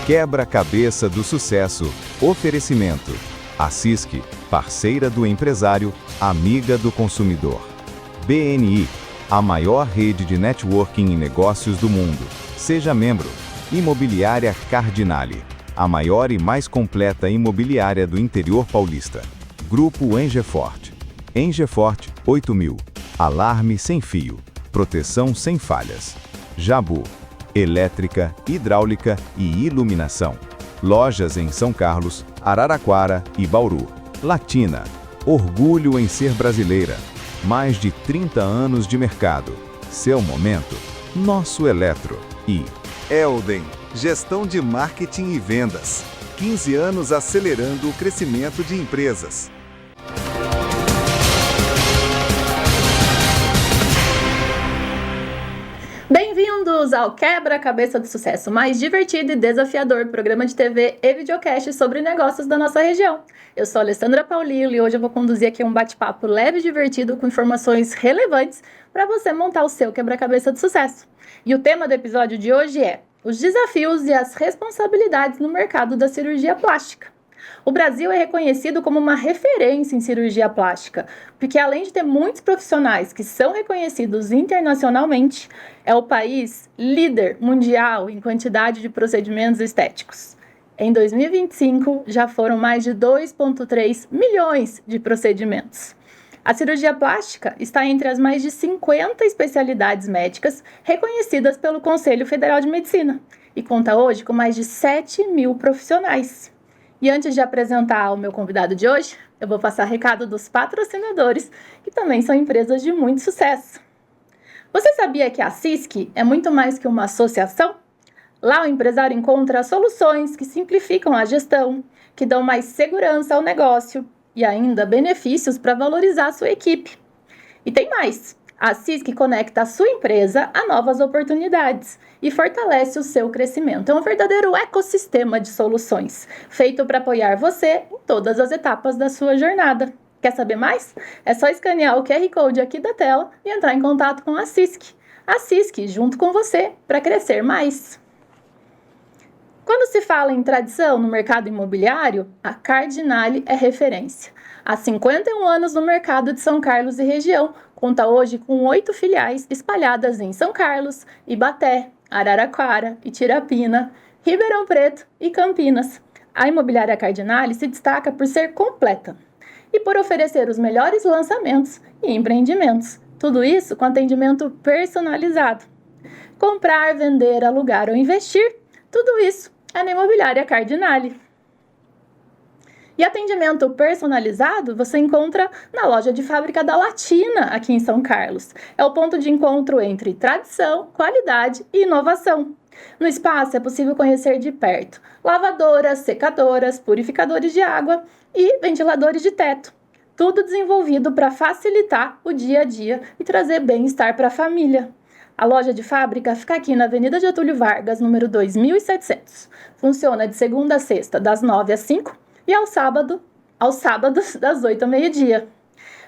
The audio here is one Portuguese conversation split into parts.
Quebra-cabeça do sucesso. Oferecimento. A CISC, parceira do empresário, amiga do consumidor. BNI, a maior rede de networking em negócios do mundo. Seja membro. Imobiliária Cardinale, a maior e mais completa imobiliária do interior paulista. Grupo Engefort. Engefort 8000. Alarme sem fio. Proteção sem falhas. Jabu. Elétrica, hidráulica e iluminação. Lojas em São Carlos, Araraquara e Bauru. Latina. Orgulho em ser brasileira. Mais de 30 anos de mercado. Seu momento. Nosso Eletro. E Elden. Gestão de marketing e vendas. 15 anos acelerando o crescimento de empresas. Bem-vindos ao Quebra-Cabeça do Sucesso, mais divertido e desafiador programa de TV e videocast sobre negócios da nossa região. Eu sou a Alessandra Paulillo e hoje eu vou conduzir aqui um bate-papo leve e divertido com informações relevantes para você montar o seu quebra-cabeça do sucesso. E o tema do episódio de hoje é os desafios e as responsabilidades no mercado da cirurgia plástica. O Brasil é reconhecido como uma referência em cirurgia plástica, porque além de ter muitos profissionais que são reconhecidos internacionalmente, é o país líder mundial em quantidade de procedimentos estéticos. Em 2025, já foram mais de 2,3 milhões de procedimentos. A cirurgia plástica está entre as mais de 50 especialidades médicas reconhecidas pelo Conselho Federal de Medicina e conta hoje com mais de 7 mil profissionais. E antes de apresentar o meu convidado de hoje, eu vou passar recado dos patrocinadores, que também são empresas de muito sucesso. Você sabia que a CISC é muito mais que uma associação? Lá o empresário encontra soluções que simplificam a gestão, que dão mais segurança ao negócio e ainda benefícios para valorizar a sua equipe. E tem mais! A CISC conecta a sua empresa a novas oportunidades e fortalece o seu crescimento. É um verdadeiro ecossistema de soluções, feito para apoiar você em todas as etapas da sua jornada. Quer saber mais? É só escanear o QR Code aqui da tela e entrar em contato com a CISC. A CISC, junto com você, para crescer mais. Quando se fala em tradição no mercado imobiliário, a Cardinale é referência. Há 51 anos no mercado de São Carlos e região, conta hoje com 8 filiais espalhadas em São Carlos, Ibaté, Araraquara, Itirapina, Ribeirão Preto e Campinas. A imobiliária Cardinale se destaca por ser completa e por oferecer os melhores lançamentos e empreendimentos. Tudo isso com atendimento personalizado. Comprar, vender, alugar ou investir, tudo isso é na imobiliária Cardinale. E atendimento personalizado você encontra na loja de fábrica da Latina, aqui em São Carlos. É o ponto de encontro entre tradição, qualidade e inovação. No espaço é possível conhecer de perto lavadoras, secadoras, purificadores de água e ventiladores de teto. Tudo desenvolvido para facilitar o dia a dia e trazer bem-estar para a família. A loja de fábrica fica aqui na Avenida Getúlio Vargas, número 2700. Funciona de segunda a sexta, das 9 às 5 e aos sábados, das 8 ao meio-dia.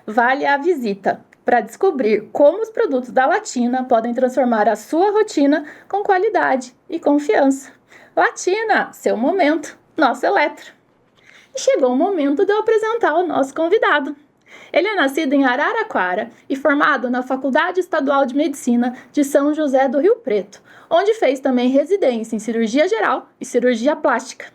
Vale a visita para descobrir como os produtos da Latina podem transformar a sua rotina com qualidade e confiança. Latina, seu momento, nosso Eletro. E chegou o momento de eu apresentar o nosso convidado. Ele é nascido em Araraquara e formado na Faculdade Estadual de Medicina de São José do Rio Preto, onde fez também residência em cirurgia geral e cirurgia plástica.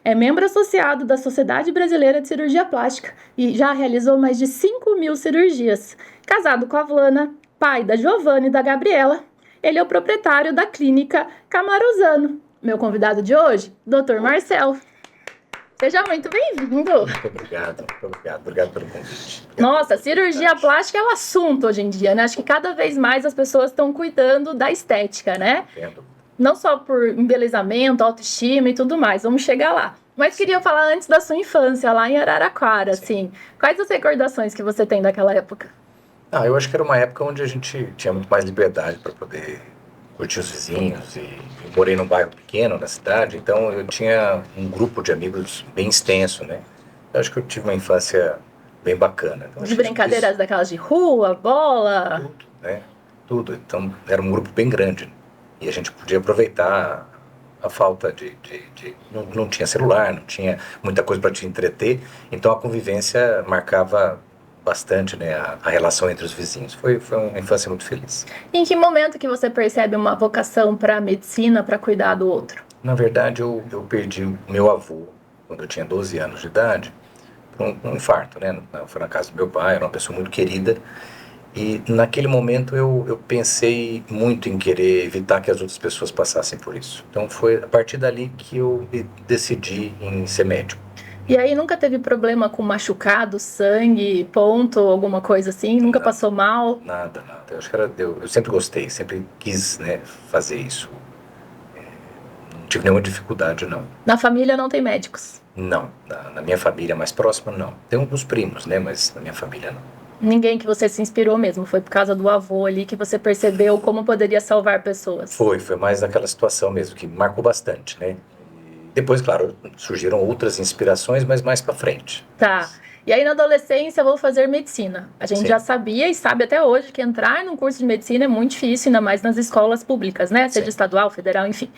É membro associado da Sociedade Brasileira de Cirurgia Plástica e já realizou mais de 5.000 cirurgias. Casado com a Vlana, pai da Giovana e da Gabriela, ele é o proprietário da clínica Camaruzano. Meu convidado de hoje, Dr. Marcel. Seja muito bem-vindo. Muito obrigado pelo convite. Nossa, cirurgia plástica é o assunto hoje em dia, né? Acho que cada vez mais as pessoas estão cuidando da estética, né? Entendo. Não só por embelezamento, autoestima e tudo mais. Vamos chegar lá. Mas queria falar antes da sua infância, lá em Araraquara, assim. Quais as recordações que você tem daquela época? Eu acho que era uma época onde a gente tinha muito mais liberdade para poder curtir os vizinhos. E eu morei num bairro pequeno na cidade, então eu tinha um grupo de amigos bem extenso, né? Eu acho que eu tive uma infância bem bacana. Então, de brincadeiras daquelas de rua, bola? Tudo, né? Tudo. Então era um grupo bem grande. E a gente podia aproveitar a falta não tinha celular, não tinha muita coisa para te entreter, então a convivência marcava bastante, né, a relação entre os vizinhos. Foi uma infância muito feliz. Em que momento que você percebe uma vocação para a medicina, para cuidar do outro? Na verdade, eu perdi o meu avô quando eu tinha 12 anos de idade, por um infarto, né? Foi na casa do meu pai, era uma pessoa muito querida. E naquele momento eu pensei muito em querer evitar que as outras pessoas passassem por isso. Então foi a partir dali que eu decidi em ser médico. E aí nunca teve problema com machucado, sangue, ponto, alguma coisa assim? Nunca passou mal? Nada. Eu acho que eu sempre gostei, sempre quis, né, fazer isso. Não tive nenhuma dificuldade, não. Na família não tem médicos? Não, na minha família mais próxima, não. Tem alguns primos, né, mas na minha família não. Ninguém que você se inspirou mesmo, foi por causa do avô ali que você percebeu como poderia salvar pessoas? Foi mais naquela situação mesmo, que me marcou bastante, né? Depois, claro, surgiram outras inspirações, mas mais pra frente. Tá. E aí na adolescência eu vou fazer medicina. A gente Sim. já sabia e sabe até hoje que entrar num curso de medicina é muito difícil, ainda mais nas escolas públicas, né? Seja Sim. estadual, federal, enfim.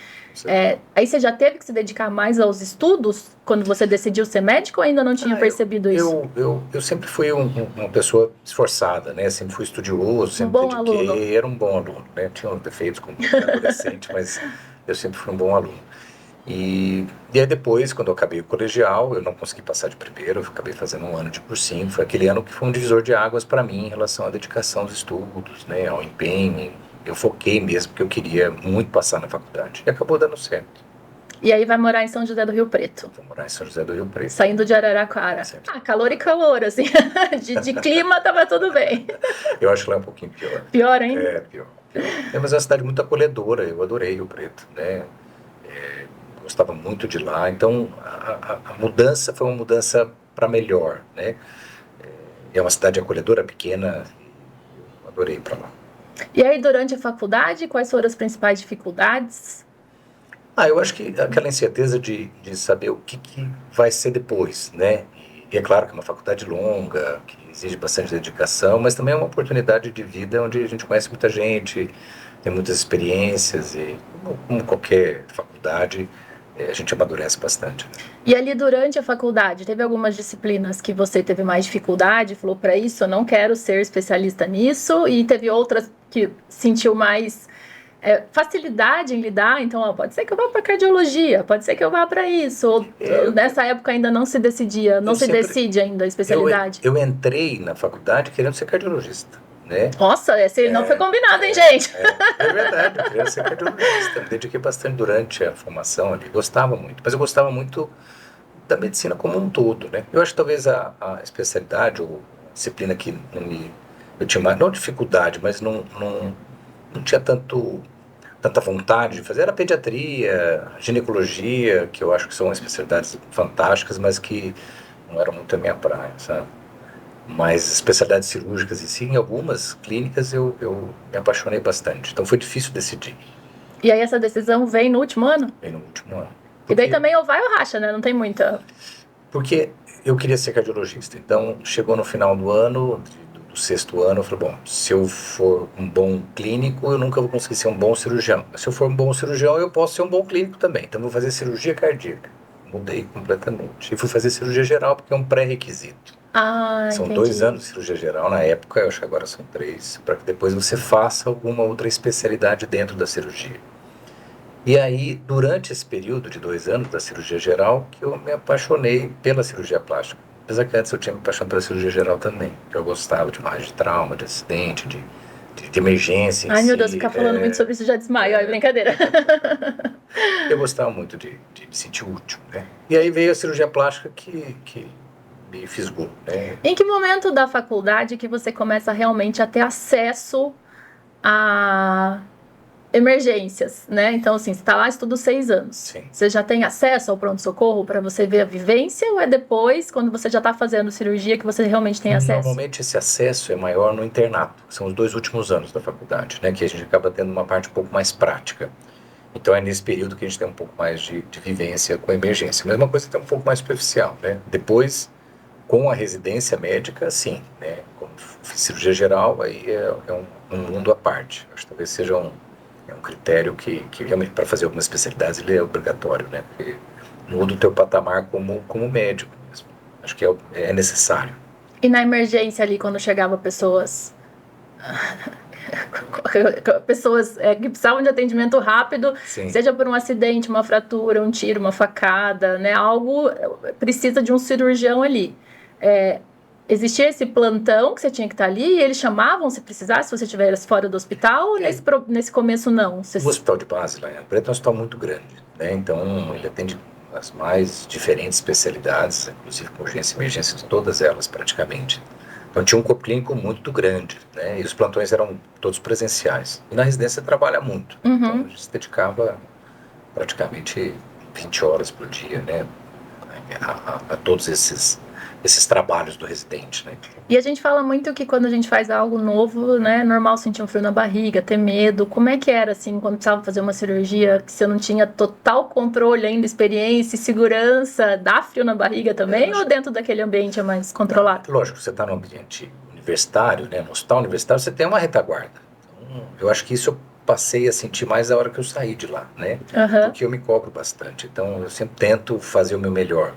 Aí você já teve que se dedicar mais aos estudos quando você decidiu ser médico ou ainda não tinha percebido isso? Eu sempre fui uma pessoa esforçada, né? Sempre fui estudioso, sempre bom dediquei, aluno. era um bom aluno, né? Tinha uns defeitos como adolescente, mas eu sempre fui um bom aluno. E aí depois, quando eu acabei o colegial, eu não consegui passar de primeiro, eu acabei fazendo um ano de cursinho. Foi aquele ano que foi um divisor de águas para mim em relação à dedicação aos estudos, né, ao empenho. Eu foquei mesmo, porque eu queria muito passar na faculdade. E acabou dando certo. E aí vai morar em São José do Rio Preto, Vou morar em São José do Rio Preto. saindo de Araraquara. Certo. Calor e calor, assim. De clima tava tudo bem. Eu acho que lá é um pouquinho pior. Pior ainda? Pior. Mas é uma cidade muito acolhedora, eu adorei Rio Preto, né? Gostava muito de lá, então a mudança foi uma mudança para melhor, né? É uma cidade acolhedora, pequena, eu adorei ir para lá. E aí, durante a faculdade, quais foram as principais dificuldades? Eu acho que aquela incerteza de saber o que vai ser depois, né? E é claro que é uma faculdade longa, que exige bastante dedicação, mas também é uma oportunidade de vida onde a gente conhece muita gente, tem muitas experiências e, como qualquer faculdade, a gente amadurece bastante. E ali, durante a faculdade, teve algumas disciplinas que você teve mais dificuldade, falou para isso, eu não quero ser especialista nisso, e teve outras que sentiu mais facilidade em lidar, então pode ser que eu vá para cardiologia, pode ser que eu vá para isso, ou nessa época ainda não se decidia, decide ainda a especialidade. Eu entrei na faculdade querendo ser cardiologista, né? Nossa, esse não foi combinado, hein, gente? É verdade, eu queria ser cardiologista, me dediquei bastante durante a formação ali, gostava muito, mas eu gostava muito da medicina como um todo, né? Eu acho que talvez a especialidade ou a disciplina que eu tinha mais, não dificuldade, mas não tinha tanta vontade de fazer, era pediatria, ginecologia, que eu acho que são especialidades fantásticas, mas que não eram muito a minha praia, sabe? Mas especialidades cirúrgicas e sim, algumas clínicas eu me apaixonei bastante, então foi difícil decidir. E aí essa decisão vem no último ano? Vem no último ano. E daí também ou vai ou racha, né? Não tem muita... Porque eu queria ser cardiologista, então chegou no final do ano, do 6º ano, eu falei, bom, se eu for um bom clínico, eu nunca vou conseguir ser um bom cirurgião. Mas se eu for um bom cirurgião, eu posso ser um bom clínico também. Então vou fazer cirurgia cardíaca. Mudei completamente. E fui fazer cirurgia geral porque é um pré-requisito. São entendi. 2 anos de cirurgia geral na época, eu acho que agora são 3, para que depois você faça alguma outra especialidade dentro da cirurgia. E aí, durante esse período de 2 anos da cirurgia geral, que eu me apaixonei pela cirurgia plástica. Apesar que antes eu tinha me apaixonado pela cirurgia geral também, que eu gostava demais de trauma, de acidente, de emergência. Ai, meu Deus, ficar falando muito sobre isso já desmaio, é brincadeira. Eu gostava muito de me sentir útil, né? E aí veio a cirurgia plástica que me fisgou, né? Em que momento da faculdade que você começa realmente a ter acesso a emergências, né? Então, assim, você está lá, estuda 6 anos. Sim. Você já tem acesso ao pronto-socorro para você ver a vivência ou é depois, quando você já está fazendo cirurgia, que você realmente tem acesso? Normalmente esse acesso é maior no internato, que são os 2 últimos anos da faculdade, né? Que a gente acaba tendo uma parte um pouco mais prática. Então é nesse período que a gente tem um pouco mais de vivência com a emergência. A mesma coisa tem um pouco mais superficial, né? Depois, com a residência médica, sim, né? Como cirurgia geral, aí é um mundo à parte. Acho que talvez seja É um critério que realmente, para fazer algumas especialidades, ele é obrigatório, né? Porque muda o teu patamar como médico mesmo. Acho que é necessário. E na emergência ali, quando chegava pessoas que precisavam de atendimento rápido, Sim. seja por um acidente, uma fratura, um tiro, uma facada, né? Algo precisa de um cirurgião ali. Existia esse plantão que você tinha que estar ali e eles chamavam se precisasse, se você estivesse fora do hospital, ou nesse começo não? O hospital de base lá em Rio Preto é um hospital muito grande, né? Então ele atende as mais diferentes especialidades, inclusive com urgência e emergência, de todas elas praticamente. Então tinha um corpo clínico muito grande, né? E os plantões eram todos presenciais. E na residência trabalha muito. Uhum. Então a gente se dedicava praticamente 20 horas por dia, né? A todos esses trabalhos do residente, né? E a gente fala muito que quando a gente faz algo novo, né, é normal sentir um frio na barriga, ter medo. Como é que era, assim, quando precisava fazer uma cirurgia, que você não tinha total controle ainda, experiência e segurança, dá frio na barriga também, ou dentro daquele ambiente é mais controlado? Lógico, você está no ambiente universitário, né, no hospital universitário, você tem uma retaguarda. Então, eu acho que isso eu passei a sentir mais na hora que eu saí de lá, né? Uhum. Porque eu me cobro bastante. Então, eu sempre tento fazer o meu melhor.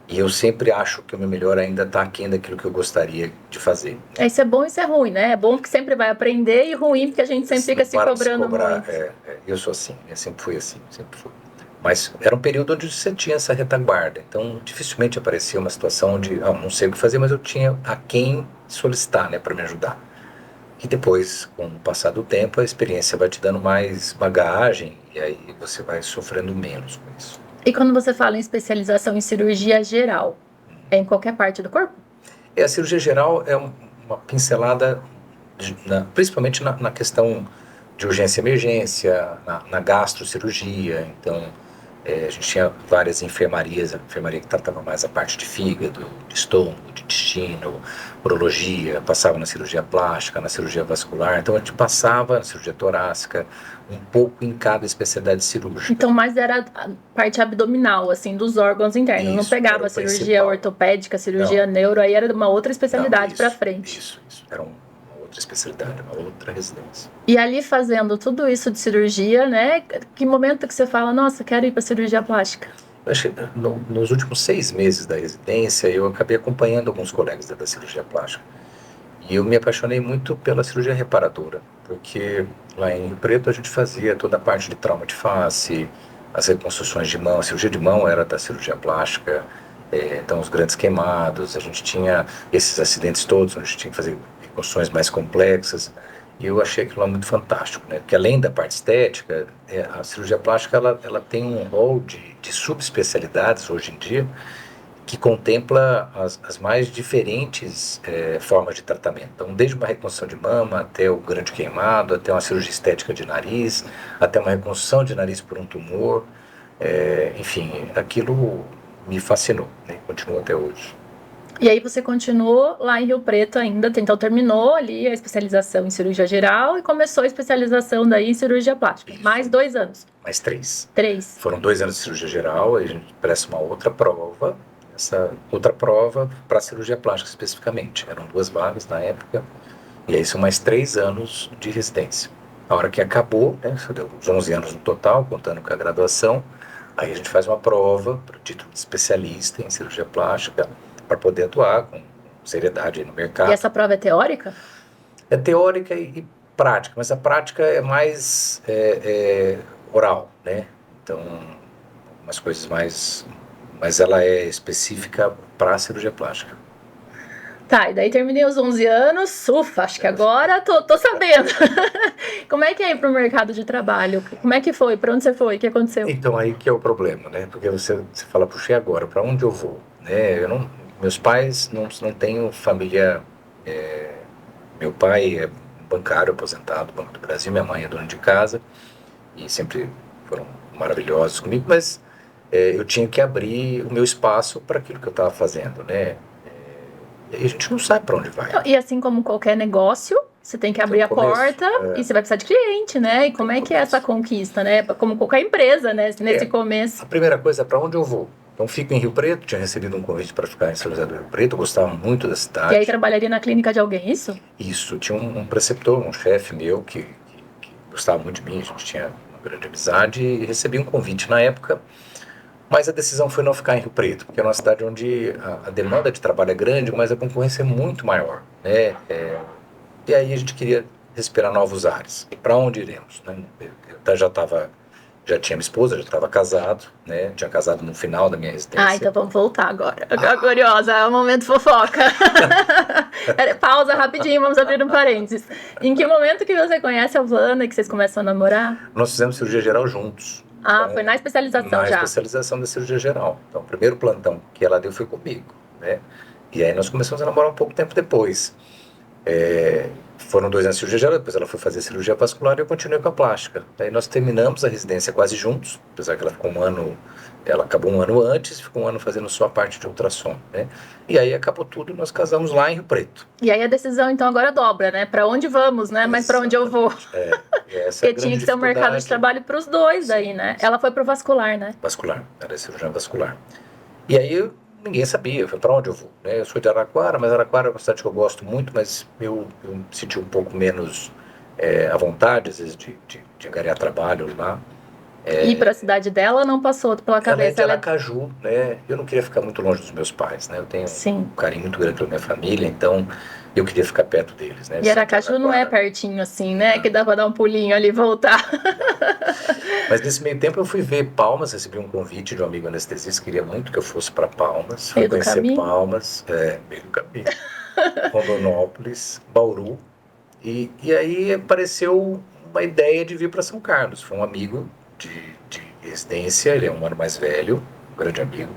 E eu sempre acho que o meu melhor ainda está aquém daquilo que eu gostaria de fazer. Isso é bom e isso é ruim, né? É bom porque sempre vai aprender e ruim porque a gente sempre fica se cobrando muito. Eu sou assim, eu sempre fui assim, sempre fui. Mas era um período onde você tinha essa retaguarda. Então, dificilmente aparecia uma situação onde, não sei o que fazer, mas eu tinha a quem solicitar, né, para me ajudar. E depois, com o passar do tempo, a experiência vai te dando mais bagagem e aí você vai sofrendo menos com isso. E quando você fala em especialização em cirurgia geral, é em qualquer parte do corpo? A cirurgia geral é uma pincelada, principalmente na questão de urgência e emergência, na gastrocirurgia. Então, a gente tinha várias enfermarias, a enfermaria que tratava mais a parte de fígado, de estômago, de intestino, urologia, passava na cirurgia plástica, na cirurgia vascular. Então, a gente passava na cirurgia torácica, um pouco em cada especialidade cirúrgica. Então, mais era a parte abdominal, assim, dos órgãos internos. Isso, não pegava a cirurgia ortopédica, cirurgia neuro, aí era uma outra especialidade para frente. Isso. Era uma outra especialidade, uma outra residência. E ali fazendo tudo isso de cirurgia, né? Que momento que você fala, nossa, quero ir para cirurgia plástica? Eu acho que nos últimos 6 meses da residência, eu acabei acompanhando alguns colegas da cirurgia plástica. E eu me apaixonei muito pela cirurgia reparadora, porque lá em Rio Preto a gente fazia toda a parte de trauma de face, as reconstruções de mão. A cirurgia de mão era da cirurgia plástica, então os grandes queimados, a gente tinha esses acidentes todos, onde a gente tinha que fazer reconstruções mais complexas. E eu achei aquilo lá muito fantástico, né? Porque além da parte estética, a cirurgia plástica ela tem um rol de subespecialidades hoje em dia, que contempla as mais diferentes formas de tratamento. Então, desde uma reconstrução de mama, até o grande queimado, até uma cirurgia estética de nariz, até uma reconstrução de nariz por um tumor. Enfim, aquilo me fascinou, né? Continua até hoje. E aí você continuou lá em Rio Preto ainda, então terminou ali a especialização em cirurgia geral e começou a especialização daí em cirurgia plástica. Isso. Mais 2 anos. Mais 3. 3. Foram 2 anos de cirurgia geral, aí a gente presta uma outra prova, essa outra prova para cirurgia plástica especificamente. Eram 2 vagas na época, e aí são mais 3 anos de residência. A hora que acabou, né, deu uns 11 anos no total, contando com a graduação, aí a gente faz uma prova para o título de especialista em cirurgia plástica, para poder atuar com seriedade no mercado. E essa prova é teórica? É teórica e prática, mas a prática é mais oral, né? Então, umas coisas mais... Mas ela é específica para a cirurgia plástica. Tá, e daí terminei os 11 anos, ufa, acho que agora tô sabendo. Como é que é ir pro mercado de trabalho? Como é que foi? Para onde você foi? O que aconteceu? Então, aí que é o problema, né? Porque você fala, puxa, e agora? Para onde eu vou? Né? Meus pais não têm família... meu pai é bancário aposentado do Banco do Brasil, minha mãe é dona de casa, e sempre foram maravilhosos comigo, mas eu tinha que abrir o meu espaço para aquilo que eu estava fazendo, né? E a gente não sabe para onde vai. E assim como qualquer negócio, você tem que abrir a porta e você vai precisar de cliente, né? E como é que é essa conquista, né? Como qualquer empresa, né? Nesse começo. A primeira coisa é para onde eu vou. Então, fico em Rio Preto, tinha recebido um convite para ficar em São José do Rio Preto, eu gostava muito da cidade. E aí trabalharia na clínica de alguém, isso? Isso, tinha um preceptor, um chefe meu que gostava muito de mim, a gente tinha uma grande amizade e recebi um convite na época, mas a decisão foi não ficar em Rio Preto, porque é uma cidade onde a demanda de trabalho é grande, mas a concorrência é muito maior, né? E aí a gente queria respirar novos ares. E para onde iremos, né? Já tinha minha esposa, já estava casado, né? Tinha casado no final da minha residência. Então vamos voltar agora. Eu tô curiosa, é o momento fofoca. Pausa rapidinho, vamos abrir um parênteses. Em que momento que você conhece a Alana e que vocês começam a namorar? Nós fizemos cirurgia geral juntos. Então, foi na especialização já? Na especialização da cirurgia geral. Então, o primeiro plantão que ela deu foi comigo, né? E aí nós começamos a namorar um pouco tempo depois. Foram 2 anos de cirurgia geral, depois ela foi fazer cirurgia vascular e eu continuei com a plástica. Aí nós terminamos a residência quase juntos, apesar que ela ficou ela acabou 1 ano antes e ficou 1 ano fazendo só a parte de ultrassom, né? E aí acabou tudo e nós casamos lá em Rio Preto. E aí a decisão então agora dobra, né? Para onde vamos, né? Mas para onde eu vou? Porque tinha que ter um mercado de trabalho para os dois aí, né? Ela foi pro vascular, né? Vascular, era cirurgiã vascular. E aí ninguém sabia, para onde eu vou, né? Eu sou de Araraquara, mas Araraquara é uma cidade que eu gosto muito, mas eu me senti um pouco menos à vontade, às vezes, de angariar trabalho lá. Ir para a cidade dela não passou pela cabeça? Ela é de Aracaju, né? Eu não queria ficar muito longe dos meus pais, né? Eu tenho um carinho muito grande pela minha família, então eu queria ficar perto deles, né? E Aracaju não é pertinho assim, né? Que dá para dar um pulinho ali e voltar. Mas nesse meio tempo eu fui ver Palmas, recebi um convite de um amigo anestesista, queria muito que eu fosse para Palmas, fui conhecer Palmas, meio do caminho, Rondonópolis, Bauru, e aí apareceu uma ideia de vir para São Carlos. Foi um amigo de residência, ele é 1 ano mais velho, um grande amigo,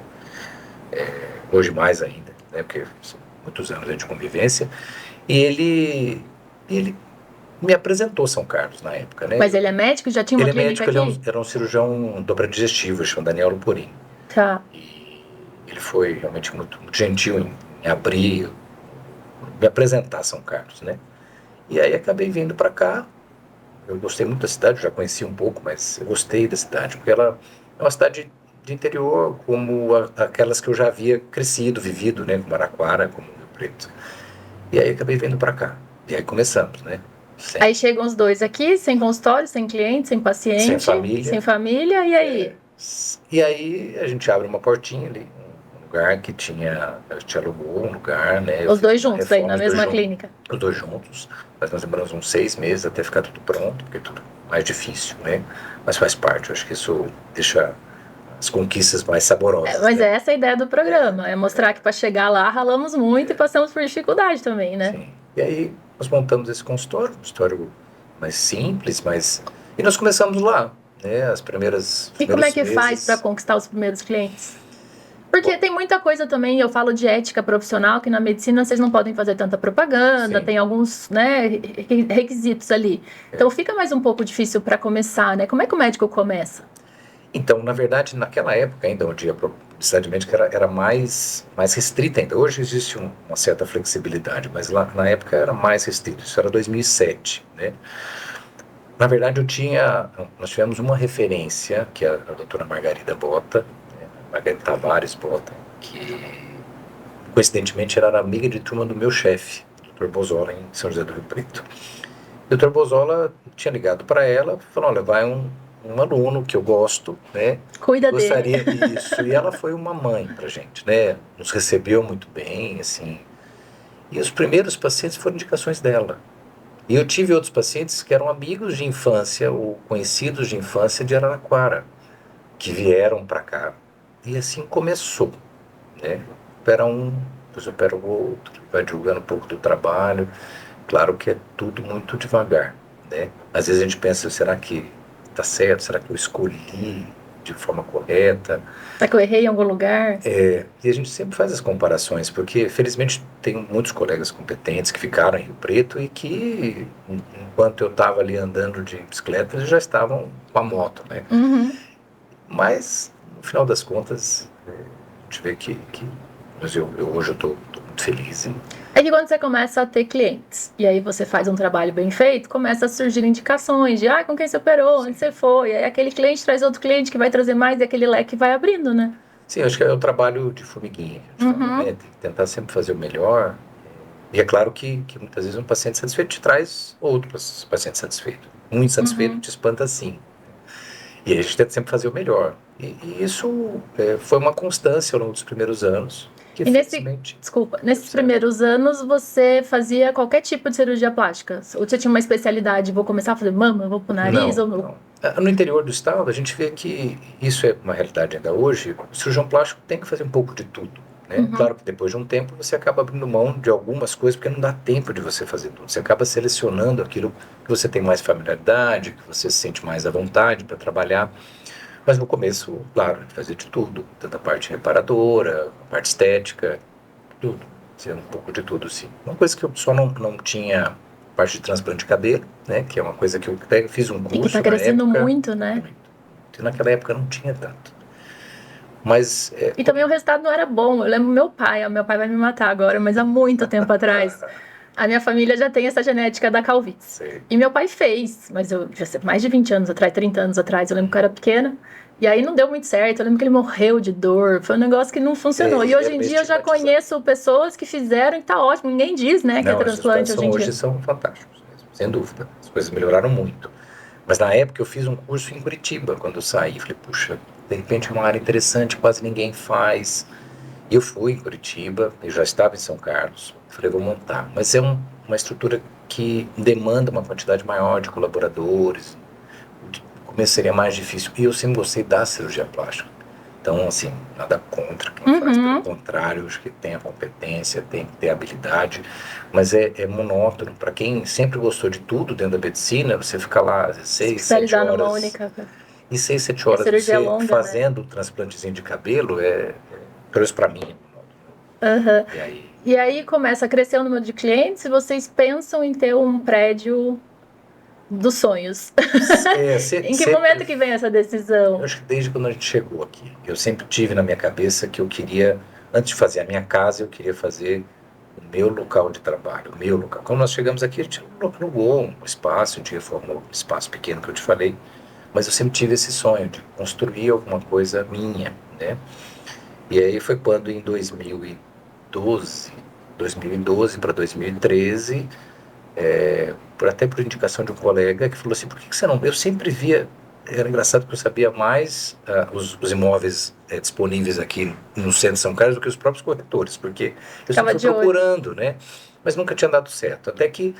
hoje mais ainda, né? Porque são muitos anos de convivência, e ele me apresentou São Carlos na época, né? Mas ele é médico? Já tinha uma clínica aqui? Ele era um cirurgião dobra-digestivo, chama Daniel Lupurim. Tá. E ele foi realmente muito, muito gentil em abrir, me apresentar São Carlos, né? E aí acabei vindo para cá. Eu gostei muito da cidade, já conheci um pouco, mas eu gostei da cidade, porque ela é uma cidade de interior, como aquelas que eu já havia crescido, vivido, né? Como Araraquara, como Rio Preto. E aí acabei vindo para cá. E aí começamos, né? Aí chegam os dois aqui, sem consultório, sem cliente, sem paciente, sem família, e aí? E aí a gente abre uma portinha ali, um lugar que a gente alugou um lugar, né? Os dois juntos aí, na mesma clínica? Os 2 juntos, mas nós demoramos uns 6 meses até ficar tudo pronto, porque é tudo mais difícil, né? Mas faz parte, eu acho que isso deixa as conquistas mais saborosas. Mas né? Essa é a ideia do programa, é mostrar que para chegar lá ralamos muito e passamos por dificuldade também, né? Sim. E aí nós montamos esse consultório, um consultório mais simples, e nós começamos lá, né? As primeiras E como é que faz para conquistar os primeiros clientes? Porque tem muita coisa também, eu falo de ética profissional, que na medicina vocês não podem fazer tanta propaganda, tem alguns, né, requisitos ali. Então fica mais um pouco difícil para começar, né? Como é que o médico começa? Então, na verdade, naquela época ainda, onde a publicidade médica era mais restrita ainda. Hoje existe uma certa flexibilidade, mas lá na época era mais restrito. Isso era 2007, né? Na verdade, nós tivemos uma referência, que é a doutora Margarida Bota, Margarida Tavares Bota, que coincidentemente era amiga de turma do meu chefe, Dr. Bozola, em São José do Rio Preto. O Dr. Bozola tinha ligado para ela, falou, olha, vai um aluno que eu gosto, né? Cuida gostaria disso. E ela foi uma mãe pra gente, né? Nos recebeu muito bem, assim. E os primeiros pacientes foram indicações dela. E eu tive outros pacientes que eram amigos de infância ou conhecidos de infância de Araraquara, que vieram para cá. E assim começou, né? Opera um, depois opera o outro, vai divulgando um pouco do trabalho. Claro que é tudo muito devagar, né? Às vezes a gente pensa, será que tá certo? Será que eu escolhi de forma correta? Será que eu errei em algum lugar? E a gente sempre faz as comparações, porque felizmente tenho muitos colegas competentes que ficaram em Rio Preto e que, enquanto eu estava ali andando de bicicleta, eles já estavam com a moto, né? Uhum. Mas, no final das contas, a gente vê que hoje eu estou muito feliz. É que quando você começa a ter clientes, e aí você faz um trabalho bem feito, começa a surgir indicações de, com quem você operou, onde você foi, aí aquele cliente traz outro cliente que vai trazer mais e aquele leque vai abrindo, né? Sim, acho que é o trabalho de formiguinha, né? Tem que tentar sempre fazer o melhor. E é claro que muitas vezes um paciente satisfeito te traz outros pacientes satisfeitos. muito satisfeito, te espanta sim. E a gente tenta sempre fazer o melhor. E isso foi uma constância ao longo dos primeiros anos. Que E felizmente, nesses primeiros anos você fazia qualquer tipo de cirurgia plástica? Ou você tinha uma especialidade, vou começar a fazer mama, vou pro nariz? não. No interior do estado, a gente vê que isso é uma realidade ainda hoje. O cirurgião plástico tem que fazer um pouco de tudo. Né? Claro que depois de um tempo você acaba abrindo mão de algumas coisas, porque não dá tempo de você fazer tudo. Você acaba selecionando aquilo que você tem mais familiaridade, que você se sente mais à vontade para trabalhar. Mas no começo, claro, a gente fazia de tudo. Tanto a parte reparadora, a parte estética, tudo. Um pouco de tudo, sim. Uma coisa que eu só não tinha parte de transplante de cabelo, né? Que é uma coisa que eu até fiz um curso. E que tá crescendo muito, né? Muito. Naquela época não tinha tanto. Mas, e também o resultado não era bom. Eu lembro meu pai vai me matar agora, mas há muito tempo atrás. A minha família já tem essa genética da calvície. Sei. E meu pai fez, mas eu já sei, mais de 20 anos atrás, 30 anos atrás, eu lembro que eu era pequena. E aí não deu muito certo, eu lembro que ele morreu de dor, foi um negócio que não funcionou. E hoje em dia eu já conheço pessoas que fizeram e tá ótimo, ninguém diz, né, que é transplante hoje em dia. Hoje são fantásticos mesmo, sem dúvida. As coisas melhoraram muito. Mas na época eu fiz um curso em Curitiba, quando eu saí, falei, puxa, de repente é uma área interessante, quase ninguém faz. E eu fui em Curitiba, eu já estava em São Carlos, falei, vou montar. Mas é uma estrutura que demanda uma quantidade maior de colaboradores, no começo seria mais difícil. E eu sempre gostei da cirurgia plástica. Então, assim, nada contra quem faz, pelo contrário, acho que tem a competência, tem que ter a habilidade, mas é monótono. Para quem sempre gostou de tudo dentro da medicina, você fica lá 6, 7 horas. Numa única. E 6, 7 horas você longa, fazendo o transplantezinho de cabelo, pelo menos para mim. E aí começa a crescer o número de clientes e vocês pensam em ter um prédio dos sonhos. Em que momento que vem essa decisão? Eu acho que desde quando a gente chegou aqui. Eu sempre tive na minha cabeça que eu queria, antes de fazer a minha casa, eu queria fazer o meu local de trabalho, o meu local. Quando nós chegamos aqui, a gente alugou um espaço, a gente reformou um espaço pequeno que eu te falei, mas eu sempre tive esse sonho de construir alguma coisa minha, né? E aí foi quando em 2012 para 2013, até por indicação de um colega que falou assim, por que você não... Eu sempre via, era engraçado que eu sabia mais os imóveis disponíveis aqui no centro de São Carlos do que os próprios corretores, porque eu sempre fui procurando, né? Mas nunca tinha dado certo, até que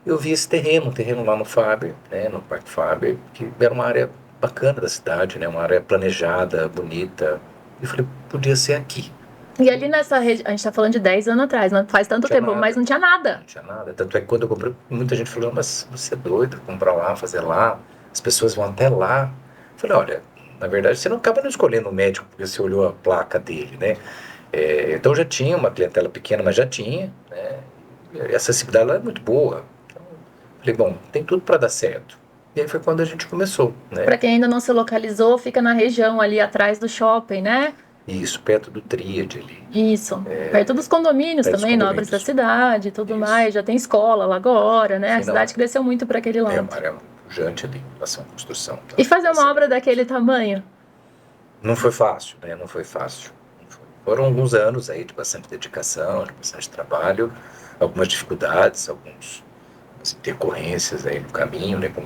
eu vi esse terreno, lá no Faber, né, no Parque Faber, que era uma área bacana da cidade, né, uma área planejada, bonita, e eu falei, podia ser aqui. E ali nessa região, a gente tá falando de 10 anos atrás, não faz tanto tempo, nada, mas não tinha nada. Não tinha nada, tanto é que quando eu comprei, muita gente falou, mas você é doido, comprar lá, fazer lá, as pessoas vão até lá. Eu falei, olha, na verdade você não acaba não escolhendo o médico porque você olhou a placa dele, né? Então já tinha uma clientela pequena, mas já tinha, né? E a acessibilidade lá é muito boa. Então, falei, bom, tem tudo para dar certo. E aí foi quando a gente começou, né? Para quem ainda não se localizou, fica na região ali atrás do shopping, né? Isso, perto do Tríade ali. Isso, perto dos condomínios também, nobres da cidade e tudo mais. Já tem escola lá agora, né? Sim, a cidade cresceu muito para aquele lado. É uma área pujante ali, em relação à construção. Tá? E fazer uma obra daquele tamanho? Não foi fácil, né? Não foi fácil. Foram alguns anos aí de bastante dedicação, de bastante trabalho, algumas dificuldades, algumas intercorrências aí no caminho, né? Como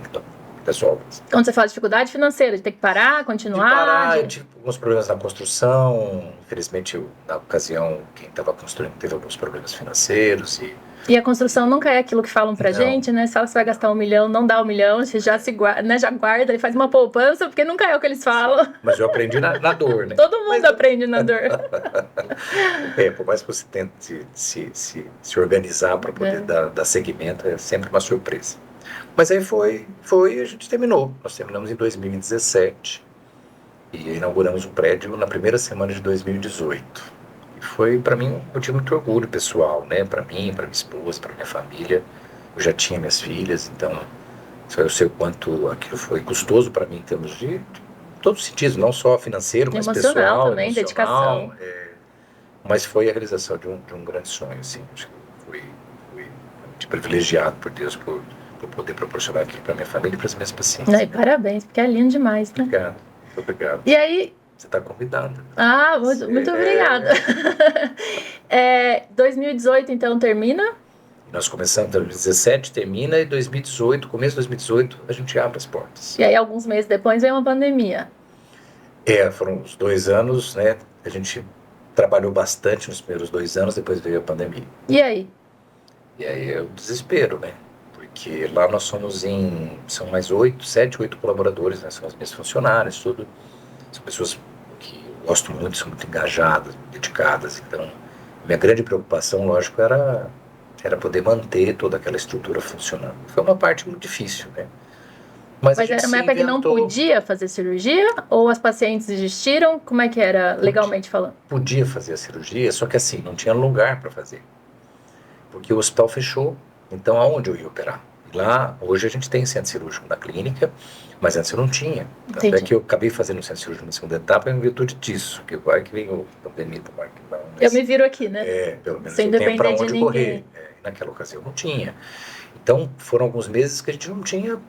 pessoal. Quando você fala de dificuldade financeira, de ter que parar, continuar? De parar, tive alguns problemas na construção. Infelizmente, na ocasião, quem estava construindo teve alguns problemas financeiros. E a construção nunca é aquilo que falam pra gente, né? Se você vai gastar 1 milhão, não dá 1 milhão, você já se guarda, né? Já guarda e faz uma poupança, porque nunca é o que eles falam. Mas eu aprendi na dor, né? Todo mundo aprende na dor. Por mais que você tente se organizar para poder dar seguimento, é sempre uma surpresa. Mas aí a gente terminou. Nós terminamos em 2017 e inauguramos o prédio na primeira semana de 2018. E foi, para mim, um motivo muito orgulho pessoal, né? Para mim, para minha esposa, para minha família. Eu já tinha minhas filhas, então eu sei o quanto aquilo foi custoso para mim em termos de todos os sentidos, não só financeiro, mas pessoal, também, dedicação. Mas foi a realização de um grande sonho, assim. Acho que fui privilegiado por Deus por poder proporcionar aquilo para minha família e para as minhas pacientes. E parabéns, porque é lindo demais, né? Obrigado. E aí... Você está convidada. Muito obrigada. 2018, então, termina? Nós começamos em 2017, termina, e 2018, começo de 2018, a gente abre as portas. E aí, alguns meses depois, veio uma pandemia. Foram os 2 anos, né? A gente trabalhou bastante nos primeiros 2 anos, depois veio a pandemia. E aí? E aí é o desespero, né? Porque lá nós são mais 7, 8 colaboradores, né? São as minhas funcionárias, tudo. São pessoas que eu gosto muito, são muito engajadas, dedicadas. Então, minha grande preocupação, lógico, era poder manter toda aquela estrutura funcionando. Foi uma parte muito difícil, né? Mas era uma época que não podia fazer cirurgia? Ou as pacientes desistiram? Como é que era, legalmente falando? Podia fazer a cirurgia, só que assim, não tinha lugar para fazer. Porque o hospital fechou, então aonde eu ia operar? Lá, hoje a gente tem centro cirúrgico na clínica, mas antes eu não tinha. Tanto é que eu acabei fazendo o centro cirúrgico na segunda etapa em virtude disso, que vai que vem o pandemia do Marco. Eu me viro aqui, né? Pelo menos sem eu tenho para depender onde de correr. Naquela ocasião não tinha. Então foram alguns meses que a gente não tinha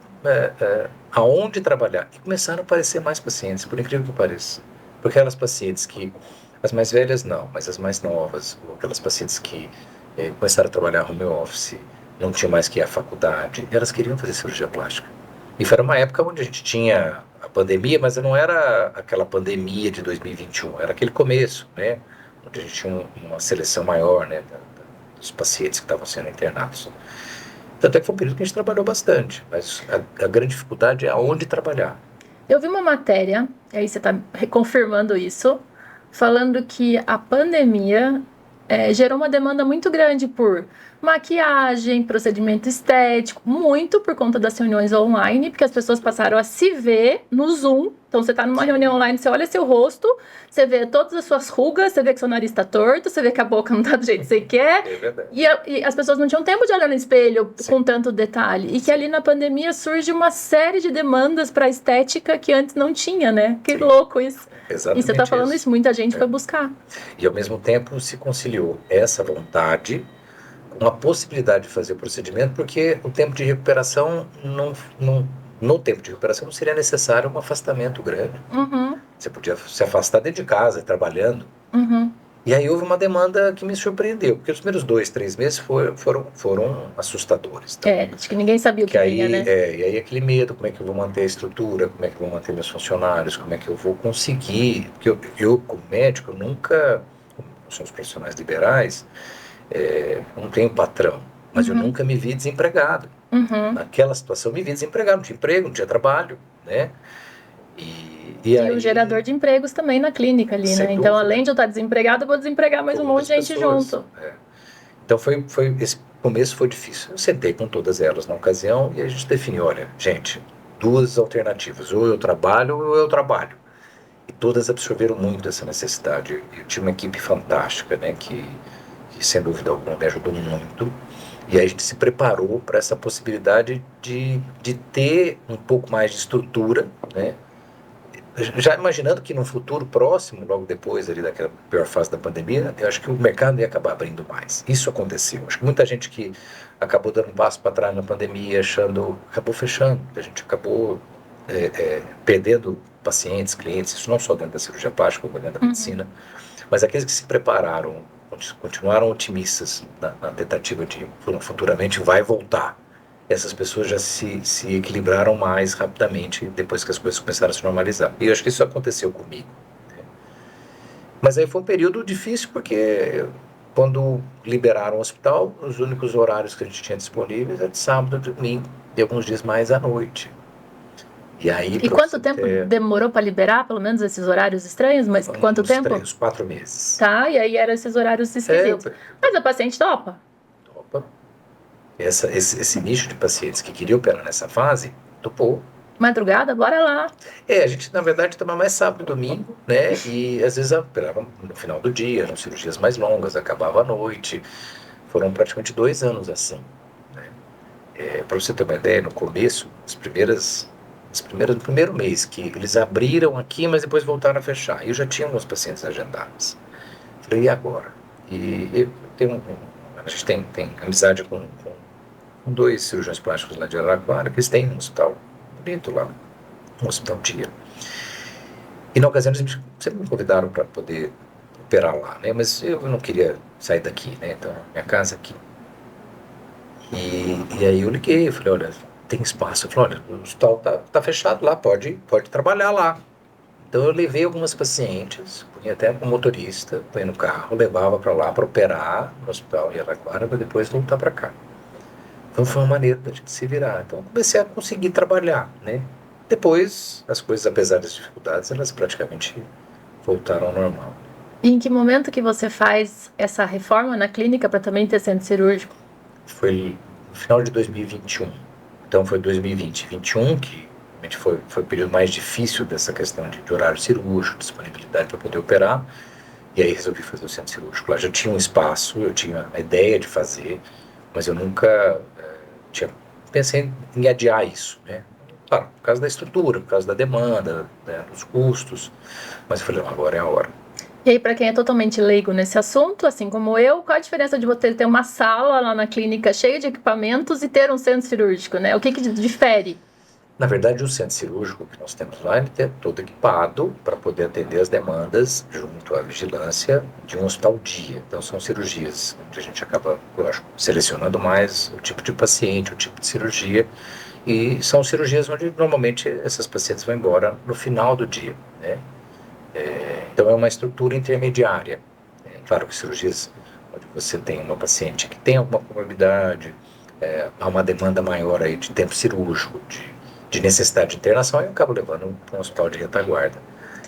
aonde trabalhar. E começaram a aparecer mais pacientes, por incrível que pareça. Porque aquelas pacientes que, as mais velhas não, mas as mais novas, ou aquelas pacientes que começaram a trabalhar home office, não tinha mais que ir à faculdade, elas queriam fazer cirurgia plástica. E foi uma época onde a gente tinha a pandemia, mas não era aquela pandemia de 2021, era aquele começo, né? Onde a gente tinha uma seleção maior, né, dos pacientes que estavam sendo internados. Tanto é que foi um período que a gente trabalhou bastante, mas a grande dificuldade é aonde trabalhar. Eu vi uma matéria, e aí você está reconfirmando isso, falando que a pandemia gerou uma demanda muito grande por maquiagem, procedimento estético, muito por conta das reuniões online, porque as pessoas passaram a se ver no Zoom. Então, você está numa reunião online, você olha seu rosto, você vê todas as suas rugas, você vê que seu nariz está torto, você vê que a boca não está do jeito que você quer. É verdade. E as pessoas não tinham tempo de olhar no espelho com tanto detalhe. E que ali na pandemia surge uma série de demandas para estética que antes não tinha, né? Que louco isso. Exatamente. E você está falando isso, muita gente foi buscar. E ao mesmo tempo se conciliou essa vontade com a possibilidade de fazer o procedimento, porque o tempo de recuperação no tempo de recuperação não seria necessário um afastamento grande. Uhum. Você podia se afastar dentro de casa, trabalhando. Uhum. E aí houve uma demanda que me surpreendeu, porque os primeiros 2, 3 meses foram assustadores. Tá? Acho que ninguém sabia o que vinha, né? E aí aquele medo, como é que eu vou manter a estrutura, como é que eu vou manter meus funcionários, como é que eu vou conseguir, porque eu como médico, eu nunca, como são os profissionais liberais, não tenho patrão, mas eu nunca me vi desempregado. Uhum. Naquela situação eu me vi desempregado, não tinha emprego, não tinha trabalho, né? E aí, o gerador de empregos também na clínica ali, né? Então, além de eu estar desempregado, eu vou desempregar mais um monte de gente junto. Então, esse começo foi difícil. Eu sentei com todas elas na ocasião e a gente definiu, olha, gente, 2 alternativas, ou eu trabalho ou eu trabalho. E todas absorveram muito essa necessidade. Eu tinha uma equipe fantástica, né, que sem dúvida alguma me ajudou muito. E aí a gente se preparou para essa possibilidade de ter um pouco mais de estrutura, né? Já imaginando que no futuro próximo, logo depois ali daquela pior fase da pandemia, eu acho que o mercado ia acabar abrindo mais. Isso aconteceu. Acho que muita gente que acabou dando um passo para trás na pandemia, acabou fechando. A gente acabou perdendo pacientes, clientes, isso não só dentro da cirurgia plástica, como dentro da medicina, mas aqueles que se prepararam, continuaram otimistas na tentativa de futuramente vai voltar. Essas pessoas já se equilibraram mais rapidamente depois que as coisas começaram a se normalizar. E eu acho que isso aconteceu comigo. Né? Mas aí foi um período difícil porque quando liberaram o hospital, os únicos horários que a gente tinha disponíveis eram de sábado, domingo e alguns dias mais à noite. E quanto tempo demorou para liberar, pelo menos esses horários estranhos? Mas quanto tempo? 4 meses. Tá, e aí eram esses horários esquisitos. Mas a paciente topa? Topa. Esse nicho de pacientes que queria operar nessa fase, topou. Madrugada, bora lá. A gente, na verdade, toma mais sábado e domingo, né? E às vezes operava no final do dia, eram cirurgias mais longas, acabava à noite. Foram praticamente 2 anos assim. Né? Para você ter uma ideia, no começo, no primeiro mês que eles abriram aqui, mas depois voltaram a fechar. Eu já tinha alguns pacientes agendados. Falei, e agora? A gente tem amizade com 2 cirurgiões plásticos lá de Araraquara, que eles têm um hospital bonito lá, um hospital dia. E na ocasião eles sempre me convidaram para poder operar lá, né? Mas eu não queria sair daqui, né? Então, minha casa aqui. E aí eu liguei, eu falei, olha, tem espaço? Eu falei, olha, o hospital tá fechado lá, pode trabalhar lá. Então eu levei algumas pacientes, punha até com motorista, punha no carro, levava para lá para operar no hospital em Araraquara, para depois voltar para cá. Então foi uma maneira da gente se virar. Então eu comecei a conseguir trabalhar, né? Depois, as coisas, apesar das dificuldades, elas praticamente voltaram ao normal. E em que momento que você faz essa reforma na clínica para também ter centro cirúrgico? Foi no final de 2021. Então foi 2020, 2021 que realmente foi o período mais difícil dessa questão de horário cirúrgico, disponibilidade para poder operar. E aí resolvi fazer o centro cirúrgico. Lá já tinha um espaço, eu tinha a ideia de fazer, mas eu nunca pensei em adiar isso, né? Claro, por causa da estrutura, por causa da demanda, né, dos custos. Mas eu falei, não, agora é a hora. E aí, para quem é totalmente leigo nesse assunto, assim como eu, qual a diferença de você ter uma sala lá na clínica cheia de equipamentos e ter um centro cirúrgico, né? O que difere? Na verdade, o centro cirúrgico que nós temos lá, ele é todo equipado para poder atender as demandas junto à vigilância de um hospital dia. Então, são cirurgias onde a gente acaba, eu acho, selecionando mais o tipo de paciente, o tipo de cirurgia. E são cirurgias onde normalmente essas pacientes vão embora no final do dia, né? Então é uma estrutura intermediária. Claro que cirurgias onde você tem uma paciente que tem alguma comorbidade, há uma demanda maior aí de tempo cirúrgico, de necessidade de internação, eu acabo levando para um hospital de retaguarda.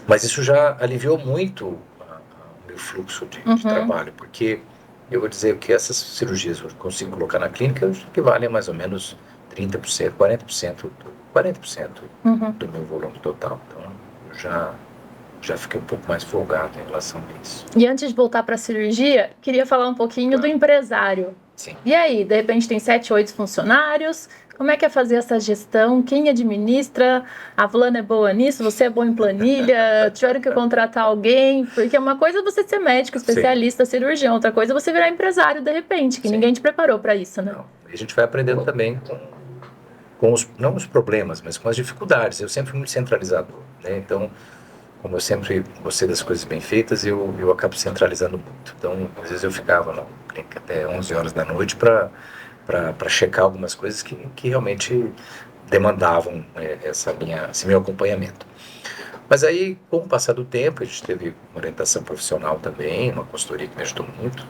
Mas isso já aliviou muito o meu fluxo de trabalho, porque eu vou dizer que essas cirurgias eu consigo colocar na clínica que valem mais ou menos 30%, 40% do meu volume total. Então, eu já fiquei um pouco mais folgado em relação a isso. E antes de voltar para a cirurgia, queria falar um pouquinho do empresário. Sim. E aí, de repente tem 7, 8 funcionários, como é que é fazer essa gestão? Quem administra? A fulana é boa nisso? Você é bom em planilha? Tiveram que contratar alguém? Porque uma coisa é você ser médico, especialista, cirurgião, outra coisa é você virar empresário de repente, que ninguém te preparou para isso, né? Não. A gente vai aprendendo também com não os problemas, mas com as dificuldades. Eu sempre fui muito centralizador, né? Então, como eu sempre gostei das coisas bem feitas, eu acabo centralizando muito. Então, às vezes eu ficava na clínica até 11 horas da noite para checar algumas coisas que realmente demandavam esse meu acompanhamento. Mas aí, com o passar do tempo, a gente teve uma orientação profissional também, uma consultoria que me ajudou muito.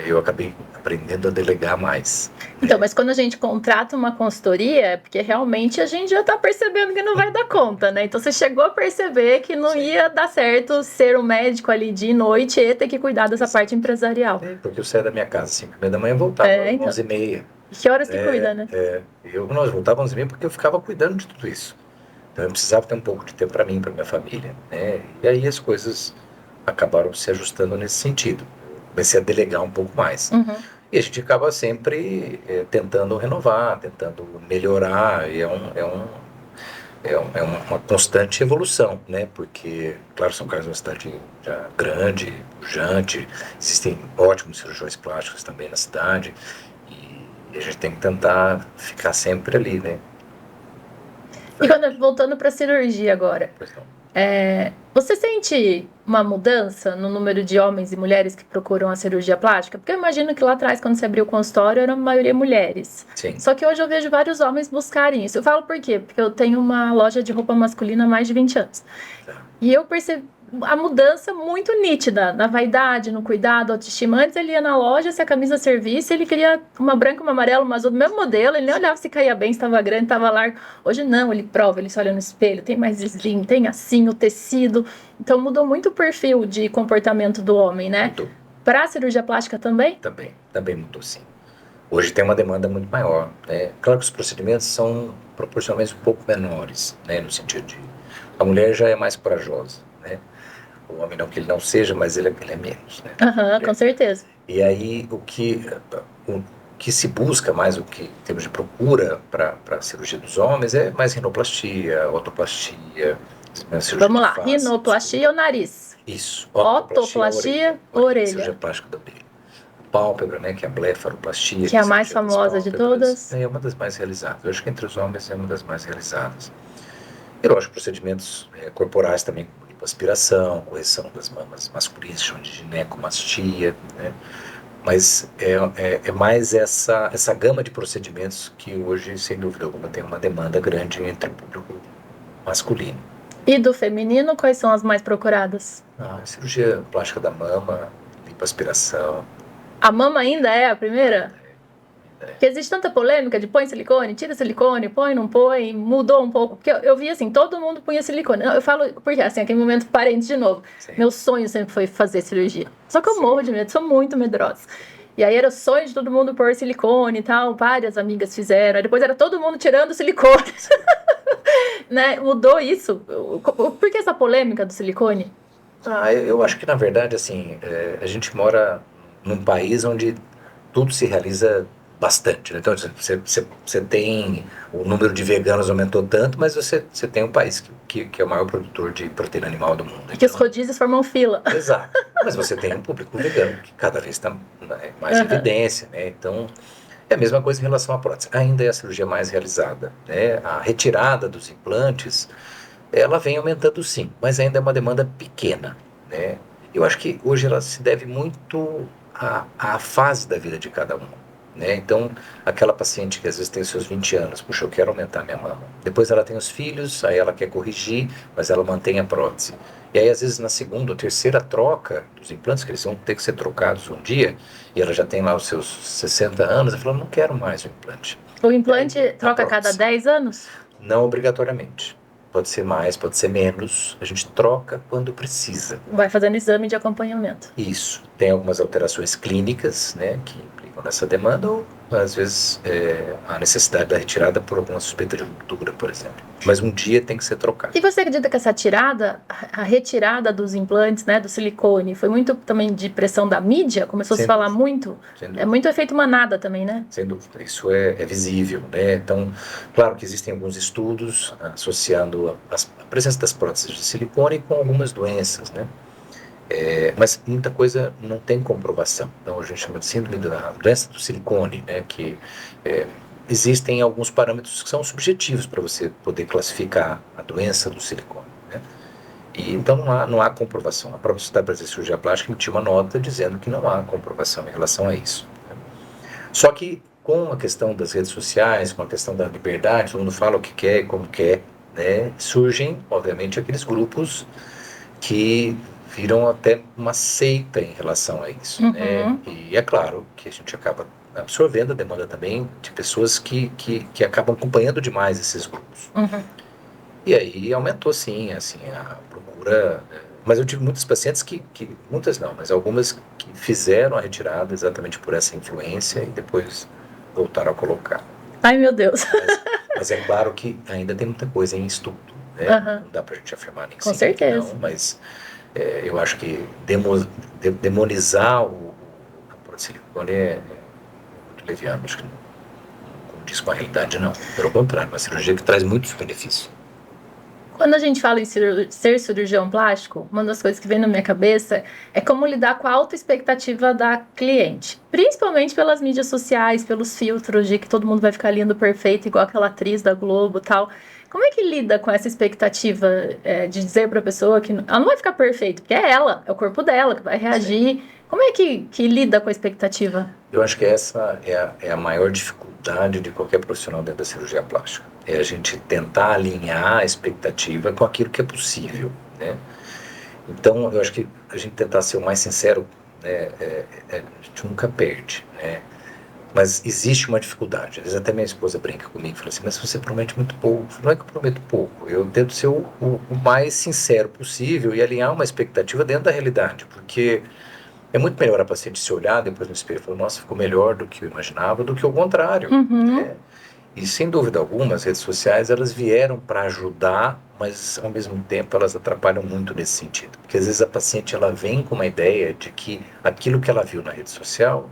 Eu acabei aprendendo a delegar mais. Então, mas quando a gente contrata uma consultoria, é porque realmente a gente já está percebendo que não vai dar conta, né? Então, você chegou a perceber que não ia dar certo ser um médico ali de noite e ter que cuidar dessa parte empresarial. Porque eu saía da minha casa às 5h30 da manhã e voltava às 11h30. Que horas que cuida, né? Nós voltávamos às 11h30 porque eu ficava cuidando de tudo isso. Então, eu precisava ter um pouco de tempo para mim, para minha família, né? E aí as coisas acabaram se ajustando nesse sentido. Comecei a delegar um pouco mais. E a gente acaba sempre tentando renovar, tentando melhorar, e é uma constante evolução, né? Porque, claro, São Carlos é uma cidade já grande, pujante, existem ótimos cirurgiões plásticos também na cidade, e a gente tem que tentar ficar sempre ali, né? E voltando para a cirurgia agora, você sente uma mudança no número de homens e mulheres que procuram a cirurgia plástica? Porque eu imagino que lá atrás, quando você abriu o consultório, era a maioria mulheres. Sim. Só que hoje eu vejo vários homens buscarem isso. Eu falo por quê? Porque eu tenho uma loja de roupa masculina há mais de 20 anos. E eu percebi a mudança muito nítida na vaidade, no cuidado, autoestima. Antes ele ia na loja, se a camisa servisse, ele queria uma branca, uma amarela, uma azul, do mesmo modelo, ele nem olhava se caía bem, se estava grande, estava largo. Hoje não, ele prova, ele se olha no espelho, tem mais slim, tem assim, o tecido. Então mudou muito o perfil de comportamento do homem, né? Mudou. Para a cirurgia plástica também? Também mudou, sim. Hoje tem uma demanda muito maior, né? Claro que os procedimentos são proporcionalmente um pouco menores, né? No sentido de... A mulher já é mais corajosa, né? O homem não que ele não seja, mas ele é menos, né? Com certeza. E aí o que se busca mais, o que em termos de procura para a cirurgia dos homens é mais rinoplastia, otoplastia. Vamos lá, rinoplastia ou nariz? Isso. Otoplastia, orelha. Cirurgia plástica da orelha. Pálpebra, né, que é a blefaroplastia. Que é a mais famosa de todas. É uma das mais realizadas. Eu acho que entre os homens é uma das mais realizadas. E lógico, procedimentos corporais também, aspiração, correção das mamas masculinas, chamam de ginecomastia, né? Mas é mais essa gama de procedimentos que hoje, sem dúvida alguma, tem uma demanda grande entre o público masculino. E do feminino, quais são as mais procuradas? Cirurgia plástica da mama, lipoaspiração. A mama ainda é a primeira? Porque existe tanta polêmica de põe silicone, tira silicone, põe, não põe, mudou um pouco. Porque eu vi assim, todo mundo punha silicone. Eu falo, porque assim, aquele momento parente de novo. Sim. Meu sonho sempre foi fazer cirurgia. Só que eu morro de medo, sou muito medrosa. E aí era o sonho de todo mundo pôr silicone e tal, várias amigas fizeram. Aí depois era todo mundo tirando silicone. Né? Mudou isso. Por que essa polêmica do silicone? Eu acho que, na verdade, assim, a gente mora num país onde tudo se realiza bastante, né? Então, você tem... O número de veganos aumentou tanto, mas você tem um país que é o maior produtor de proteína animal do mundo. Que os rodízios formam fila. Exato. Mas você tem um público vegano que cada vez está mais em evidência, né? Então, é a mesma coisa em relação à prótese. Ainda é a cirurgia mais realizada, né? A retirada dos implantes, ela vem aumentando sim, mas ainda é uma demanda pequena, né? Eu acho que hoje ela se deve muito à fase da vida de cada um, né? Então, aquela paciente que às vezes tem seus 20 anos, puxa, eu quero aumentar minha mama. Depois ela tem os filhos, aí ela quer corrigir, mas ela mantém a prótese. E aí, às vezes, na segunda ou terceira troca dos implantes, que eles vão ter que ser trocados um dia, e ela já tem lá os seus 60 anos, ela fala, não quero mais o implante. O implante troca a cada 10 anos? Não obrigatoriamente. Pode ser mais, pode ser menos. A gente troca quando precisa. Vai fazendo exame de acompanhamento. Isso. Tem algumas alterações clínicas, né, que implicam nessa demanda, ou às vezes a necessidade da retirada por alguma suspeita de ruptura, por exemplo. Mas um dia tem que ser trocado. E você acredita que essa a retirada dos implantes, né, do silicone, foi muito também de pressão da mídia? Começou a se falar muito? É muito efeito manada também, né? Sem dúvida. Isso é visível, né? Então, claro que existem alguns estudos associando a presença das próteses de silicone com algumas doenças, né? Mas muita coisa não tem comprovação. Então, a gente chama de síndrome da doença do silicone, né? Que existem alguns parâmetros que são subjetivos para você poder classificar a doença do silicone, né? E então não há comprovação. A própria Sociedade Brasileira de Cirurgia Plástica emitiu uma nota dizendo que não há comprovação em relação a isso, né? Só que com a questão das redes sociais, com a questão da liberdade, todo mundo fala o que quer e como quer, né? Surgem, obviamente, aqueles grupos que viram até uma seita em relação a isso, né? E é claro que a gente acaba absorvendo a demanda também de pessoas que acabam acompanhando demais esses grupos. E aí aumentou sim, assim, a procura. Mas eu tive muitas pacientes muitas não, mas algumas que fizeram a retirada exatamente por essa influência e depois voltaram a colocar. Ai, meu Deus. Mas é claro que ainda tem muita coisa em estudo, né? Não dá pra gente afirmar nem com certeza. Não, mas eu acho que demonizar a prótese de silicone é muito leviano, acho que não condiz com a realidade, não. Pelo contrário, uma cirurgia que traz muitos benefícios. Quando a gente fala em ser cirurgião plástico, uma das coisas que vem na minha cabeça é como lidar com a autoexpectativa da cliente. Principalmente pelas mídias sociais, pelos filtros de que todo mundo vai ficar lindo, perfeito, igual aquela atriz da Globo e tal. Como é que lida com essa expectativa de dizer para a pessoa que ela não vai ficar perfeita, porque é ela, é o corpo dela que vai reagir. Sim. Como é que lida com a expectativa? Eu acho que essa é a maior dificuldade de qualquer profissional dentro da cirurgia plástica. É a gente tentar alinhar a expectativa com aquilo que é possível, né? Então, eu acho que a gente tentar ser o mais sincero, né, a gente nunca perde, né? Mas existe uma dificuldade. Às vezes até minha esposa brinca comigo e fala assim, mas você promete muito pouco. Não é que eu prometo pouco, eu tento ser o mais sincero possível e alinhar uma expectativa dentro da realidade, porque é muito melhor a paciente se olhar depois no espelho e falar, nossa, ficou melhor do que eu imaginava, do que o contrário, né? E sem dúvida alguma, as redes sociais, elas vieram para ajudar, mas ao mesmo tempo elas atrapalham muito nesse sentido. Porque às vezes a paciente ela vem com uma ideia de que aquilo que ela viu na rede social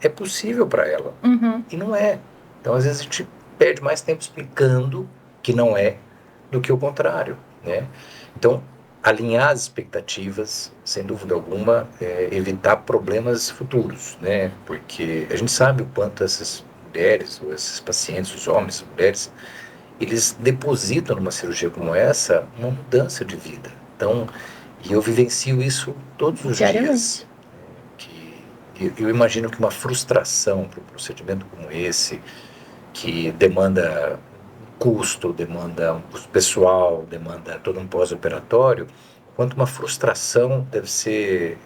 é possível para ela. E não é. Então às vezes a gente perde mais tempo explicando que não é do que o contrário, né? Então, alinhar as expectativas, sem dúvida alguma, evitar problemas futuros, né? Porque a gente sabe o quanto essas mulheres, ou esses pacientes, os homens, as mulheres, eles depositam numa cirurgia como essa uma mudança de vida. Então, e eu vivencio isso todos os dias. Que eu imagino que uma frustração para um procedimento como esse, que demanda custo, demanda um custo pessoal, demanda todo um pós-operatório, quanto uma frustração deve ser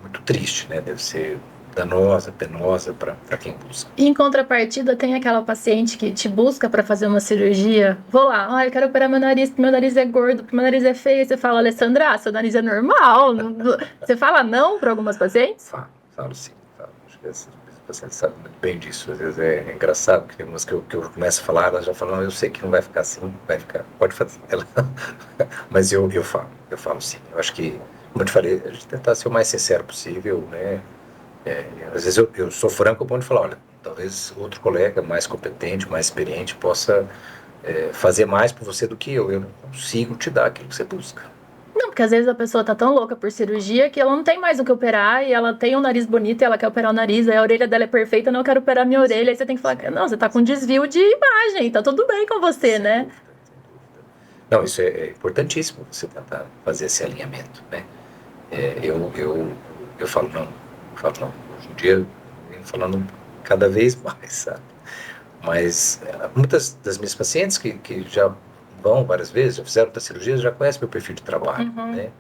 muito triste, né? Deve ser danosa, penosa para quem busca. E em contrapartida, tem aquela paciente que te busca para fazer uma cirurgia. Vou lá, eu quero operar meu nariz, porque meu nariz é gordo, porque meu nariz é feio. Você fala, Alessandra, seu nariz é normal. Você fala não para algumas pacientes? Falo sim. Acho que essas pacientes sabem muito bem disso. Às vezes é engraçado, porque tem umas que eu começo a falar, elas já falam, eu sei que não vai ficar assim, vai ficar, pode fazer. Mas eu falo sim. Eu acho que, como eu te falei, a gente tentar ser o mais sincero possível, né? Às vezes eu sou franco ao ponto de falar, olha, talvez outro colega mais competente, mais experiente possa fazer mais por você do que eu não consigo te dar aquilo que você busca. Não, porque às vezes a pessoa tá tão louca por cirurgia que ela não tem mais o que operar e ela tem um nariz bonito e ela quer operar o nariz, aí a orelha dela é perfeita, não, eu quero operar minha orelha, aí você tem que falar, não, você tá com desvio de imagem, tá tudo bem com você, Sem né? dúvida, sem dúvida. Não, isso é importantíssimo, você tentar fazer esse alinhamento, né? Eu falo não. Hoje em dia eu venho falando cada vez mais, sabe? Mas muitas das minhas pacientes que já vão várias vezes, já fizeram outras cirurgias, já conhecem meu perfil de trabalho, né?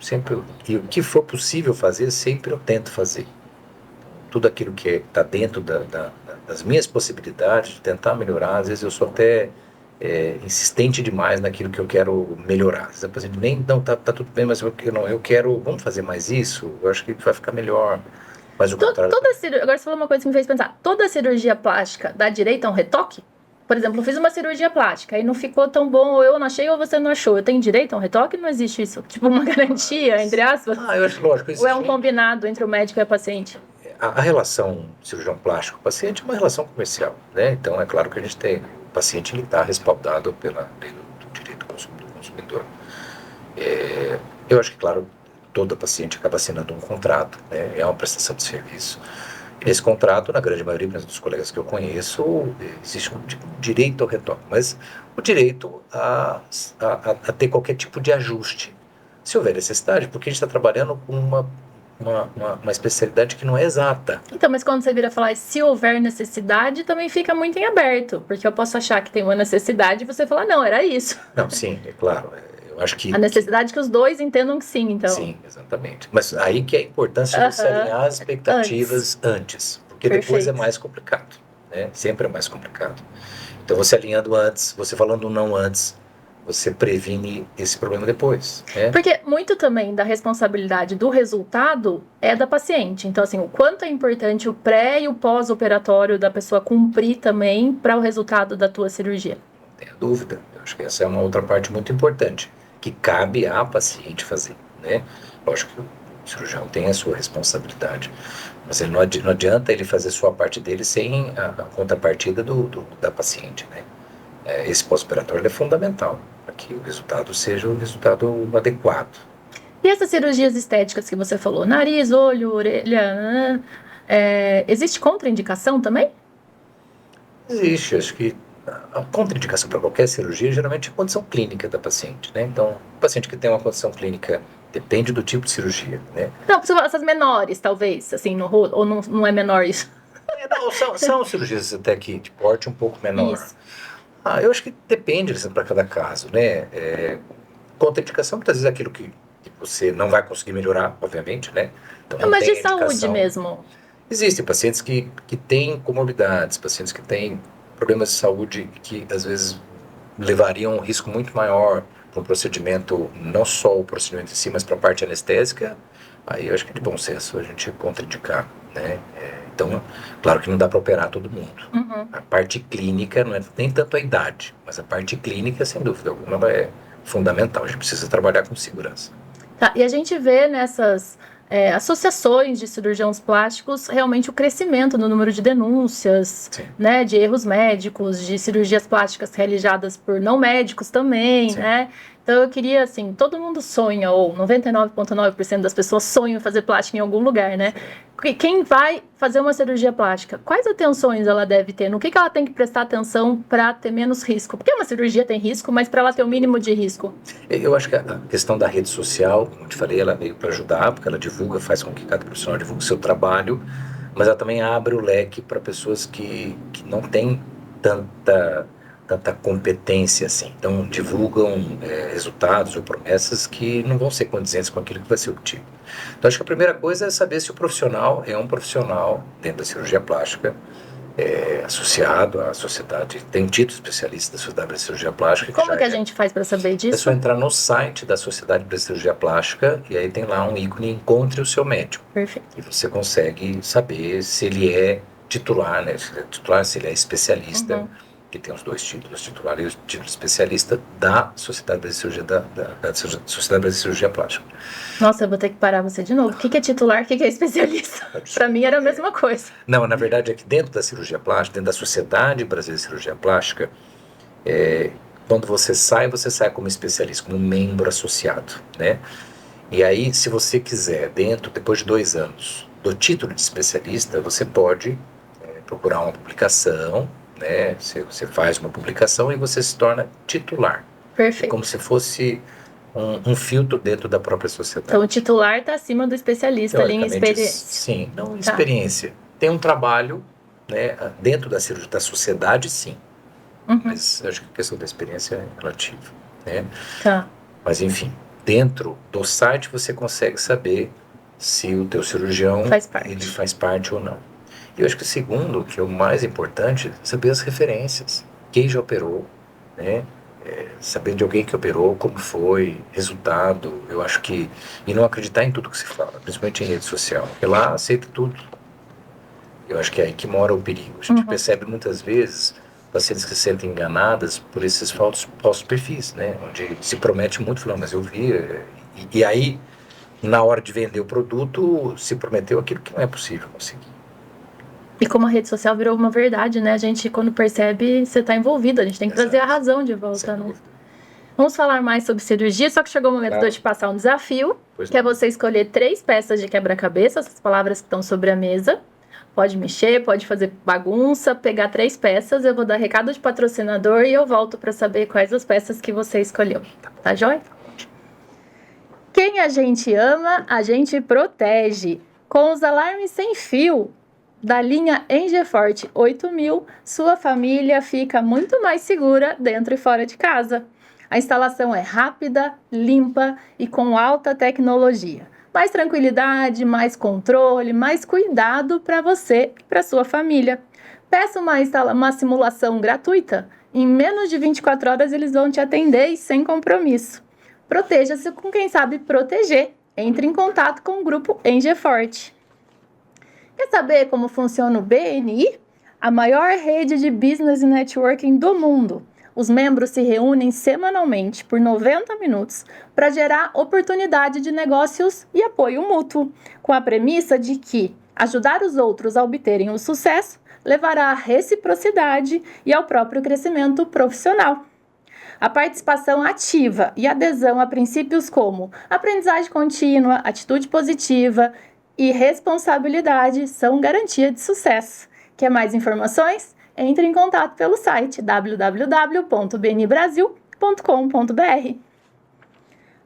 Sempre, e o que for possível fazer, sempre eu tento fazer. Tudo aquilo que está dentro das minhas possibilidades, de tentar melhorar, às vezes eu sou até insistente demais naquilo que eu quero melhorar. Às vezes a paciente nem, não, tá tudo bem, mas eu quero, vamos fazer mais isso? Eu acho que vai ficar melhor. Mas o contrário... Agora você falou uma coisa que me fez pensar, toda cirurgia plástica dá direito a um retoque? Por exemplo, eu fiz uma cirurgia plástica e não ficou tão bom, ou eu não achei, ou você não achou. Eu tenho direito a um retoque? Não existe isso. Tipo, uma garantia, entre aspas? Eu acho lógico. Ou é um combinado entre o médico e a paciente? A relação cirurgião plástico-paciente é uma relação comercial, né? Então, é claro que a gente tem... O paciente está respaldado pela lei do direito do consumidor. Eu acho que, claro, toda paciente acaba assinando um contrato, né? É uma prestação de serviço. E nesse contrato, na grande maioria dos colegas que eu conheço, existe um direito ao retoque, mas o direito a ter qualquer tipo de ajuste, se houver necessidade, porque a gente está trabalhando com uma especialidade que não é exata. Então, mas quando você vira falar se houver necessidade, também fica muito em aberto, porque eu posso achar que tem uma necessidade e você falar, não, era isso. Não, sim, é claro. Eu acho que... A necessidade que os dois entendam que sim, então. Sim, exatamente. Mas aí que é a importância de você alinhar as expectativas antes, porque depois é mais complicado, né? Sempre é mais complicado. Então, você alinhando antes, você falando não antes, você previne esse problema depois, né? Porque muito também da responsabilidade do resultado é da paciente. Então, assim, o quanto é importante o pré e o pós-operatório da pessoa cumprir também para o resultado da tua cirurgia. Não tenha dúvida. Eu acho que essa é uma outra parte muito importante, que cabe à paciente fazer, né? Lógico que o cirurgião tem a sua responsabilidade, mas ele não adianta ele fazer sua parte dele sem a contrapartida da paciente, né? Esse pós-operatório é fundamental para que o resultado seja o resultado adequado. E essas cirurgias estéticas que você falou, nariz, olho, orelha, existe contraindicação também? Existe, acho que a contraindicação para qualquer cirurgia geralmente é a condição clínica da paciente, né? Então, o paciente que tem uma condição clínica depende do tipo de cirurgia, né? Não, essas menores, talvez, assim, no rosto, ou não é menor isso? Não, são cirurgias até que de porte um pouco menor. Isso. Eu acho que depende para cada caso, né? Contraindicação muitas vezes é aquilo que você não vai conseguir melhorar, obviamente, né? Então, Mas de indicação. saúde mesmo. Existem pacientes que têm comorbidades, pacientes que têm problemas de saúde que às vezes levariam um risco muito maior para um procedimento, não só o procedimento em si, mas para a parte anestésica. Aí eu acho que é de bom senso a gente contraindicar, né? Então, claro que não dá para operar todo mundo. Uhum. A parte clínica não é nem tanto a idade, mas a parte clínica, sem dúvida alguma, ela é fundamental. A gente precisa trabalhar com segurança. Tá, e a gente vê nessas associações de cirurgiões plásticos realmente o crescimento no número de denúncias, né, de erros médicos, de cirurgias plásticas realizadas por não médicos também, né? Então eu queria, assim, todo mundo sonha, ou 99,9% das pessoas sonham em fazer plástica em algum lugar, né? Quem vai fazer uma cirurgia plástica, quais atenções ela deve ter? No que ela tem que prestar atenção para ter menos risco? Porque uma cirurgia tem risco, mas para ela ter o mínimo de risco. Eu acho que a questão da rede social, como eu te falei, ela veio para ajudar, porque ela divulga, faz com que cada profissional divulgue o seu trabalho, mas ela também abre o leque para pessoas que não têm tanta competência assim. Então, divulgam resultados ou promessas que não vão ser condizentes com aquilo que vai ser obtido. Então, acho que a primeira coisa é saber se o profissional é um profissional dentro da cirurgia plástica, associado à sociedade, tem um título especialista da Sociedade Brasileira de Cirurgia Plástica. Como que a gente faz para saber disso? É só entrar no site da Sociedade Brasileira de Cirurgia Plástica e aí tem lá um ícone Encontre o seu médico. Perfeito. E você consegue saber se ele é titular, né? Se ele é especialista, que tem os dois títulos, titular e o título especialista da Sociedade Brasileira de Cirurgia, da Sociedade Brasileira de Cirurgia Plástica. Nossa, eu vou ter que parar você de novo. O que é titular, o que é especialista? Para mim era a mesma coisa. Não, na verdade é que dentro da cirurgia plástica, dentro da Sociedade Brasileira de Cirurgia Plástica, quando você sai como especialista, como membro associado, né? E aí, se você quiser, depois de 2 anos, do título de especialista, você pode procurar uma publicação, né? Você faz uma publicação e você se torna titular. Perfeito. É como se fosse um filtro dentro da própria sociedade. Então o titular está acima do especialista ali em experiência. Sim, não em experiência. Tem um trabalho, né, dentro da cirurgia da sociedade, sim. Mas acho que a questão da experiência é relativa, né? Tá. Mas enfim, dentro do site você consegue saber se o teu cirurgião ele faz parte ou não. E eu acho que o segundo, que é o mais importante, é saber as referências. Quem já operou, né? Saber de alguém que operou, como foi, resultado. Eu acho que... E não acreditar em tudo que se fala, principalmente em rede social. Porque lá aceita tudo. Eu acho que é aí que mora o perigo. A gente percebe muitas vezes pacientes que se sentem enganadas por esses falsos perfis, né? Onde se promete muito, falando, mas eu vi... E aí, na hora de vender o produto, se prometeu aquilo que não é possível conseguir. E como a rede social virou uma verdade, né? A gente, quando percebe, você está envolvido. A gente tem que trazer a razão de volta, né? Vamos falar mais sobre cirurgia, só que chegou o momento de eu te passar um desafio, que é você escolher 3 peças de quebra-cabeça, essas palavras que estão sobre a mesa. Pode mexer, pode fazer bagunça, pegar 3 peças, eu vou dar recado de patrocinador e eu volto para saber quais as peças que você escolheu. Tá joia? Quem a gente ama, a gente protege. Com os alarmes sem fio da linha Engefort 8000, sua família fica muito mais segura dentro e fora de casa. A instalação é rápida, limpa e com alta tecnologia. Mais tranquilidade, mais controle, mais cuidado para você e para sua família. Peça uma simulação gratuita. Em menos de 24 horas eles vão te atender e sem compromisso. Proteja-se com quem sabe proteger. Entre em contato com o grupo Engefort. Quer saber como funciona o BNI? A maior rede de business networking do mundo. Os membros se reúnem semanalmente por 90 minutos para gerar oportunidade de negócios e apoio mútuo, com a premissa de que ajudar os outros a obterem o sucesso levará à reciprocidade e ao próprio crescimento profissional. A participação ativa e adesão a princípios como aprendizagem contínua, atitude positiva e responsabilidade são garantia de sucesso. Quer mais informações? Entre em contato pelo site www.bnibrasil.com.br.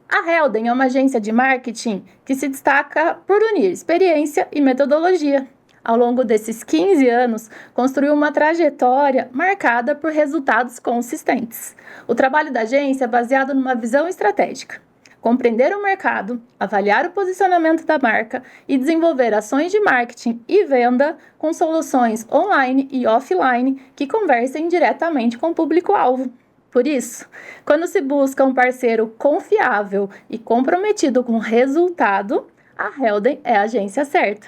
A Helden é uma agência de marketing que se destaca por unir experiência e metodologia. Ao longo desses 15 anos, construiu uma trajetória marcada por resultados consistentes. O trabalho da agência é baseado numa visão estratégica. Compreender o mercado, avaliar o posicionamento da marca e desenvolver ações de marketing e venda com soluções online e offline que conversem diretamente com o público-alvo. Por isso, quando se busca um parceiro confiável e comprometido com o resultado, a Helden é a agência certa.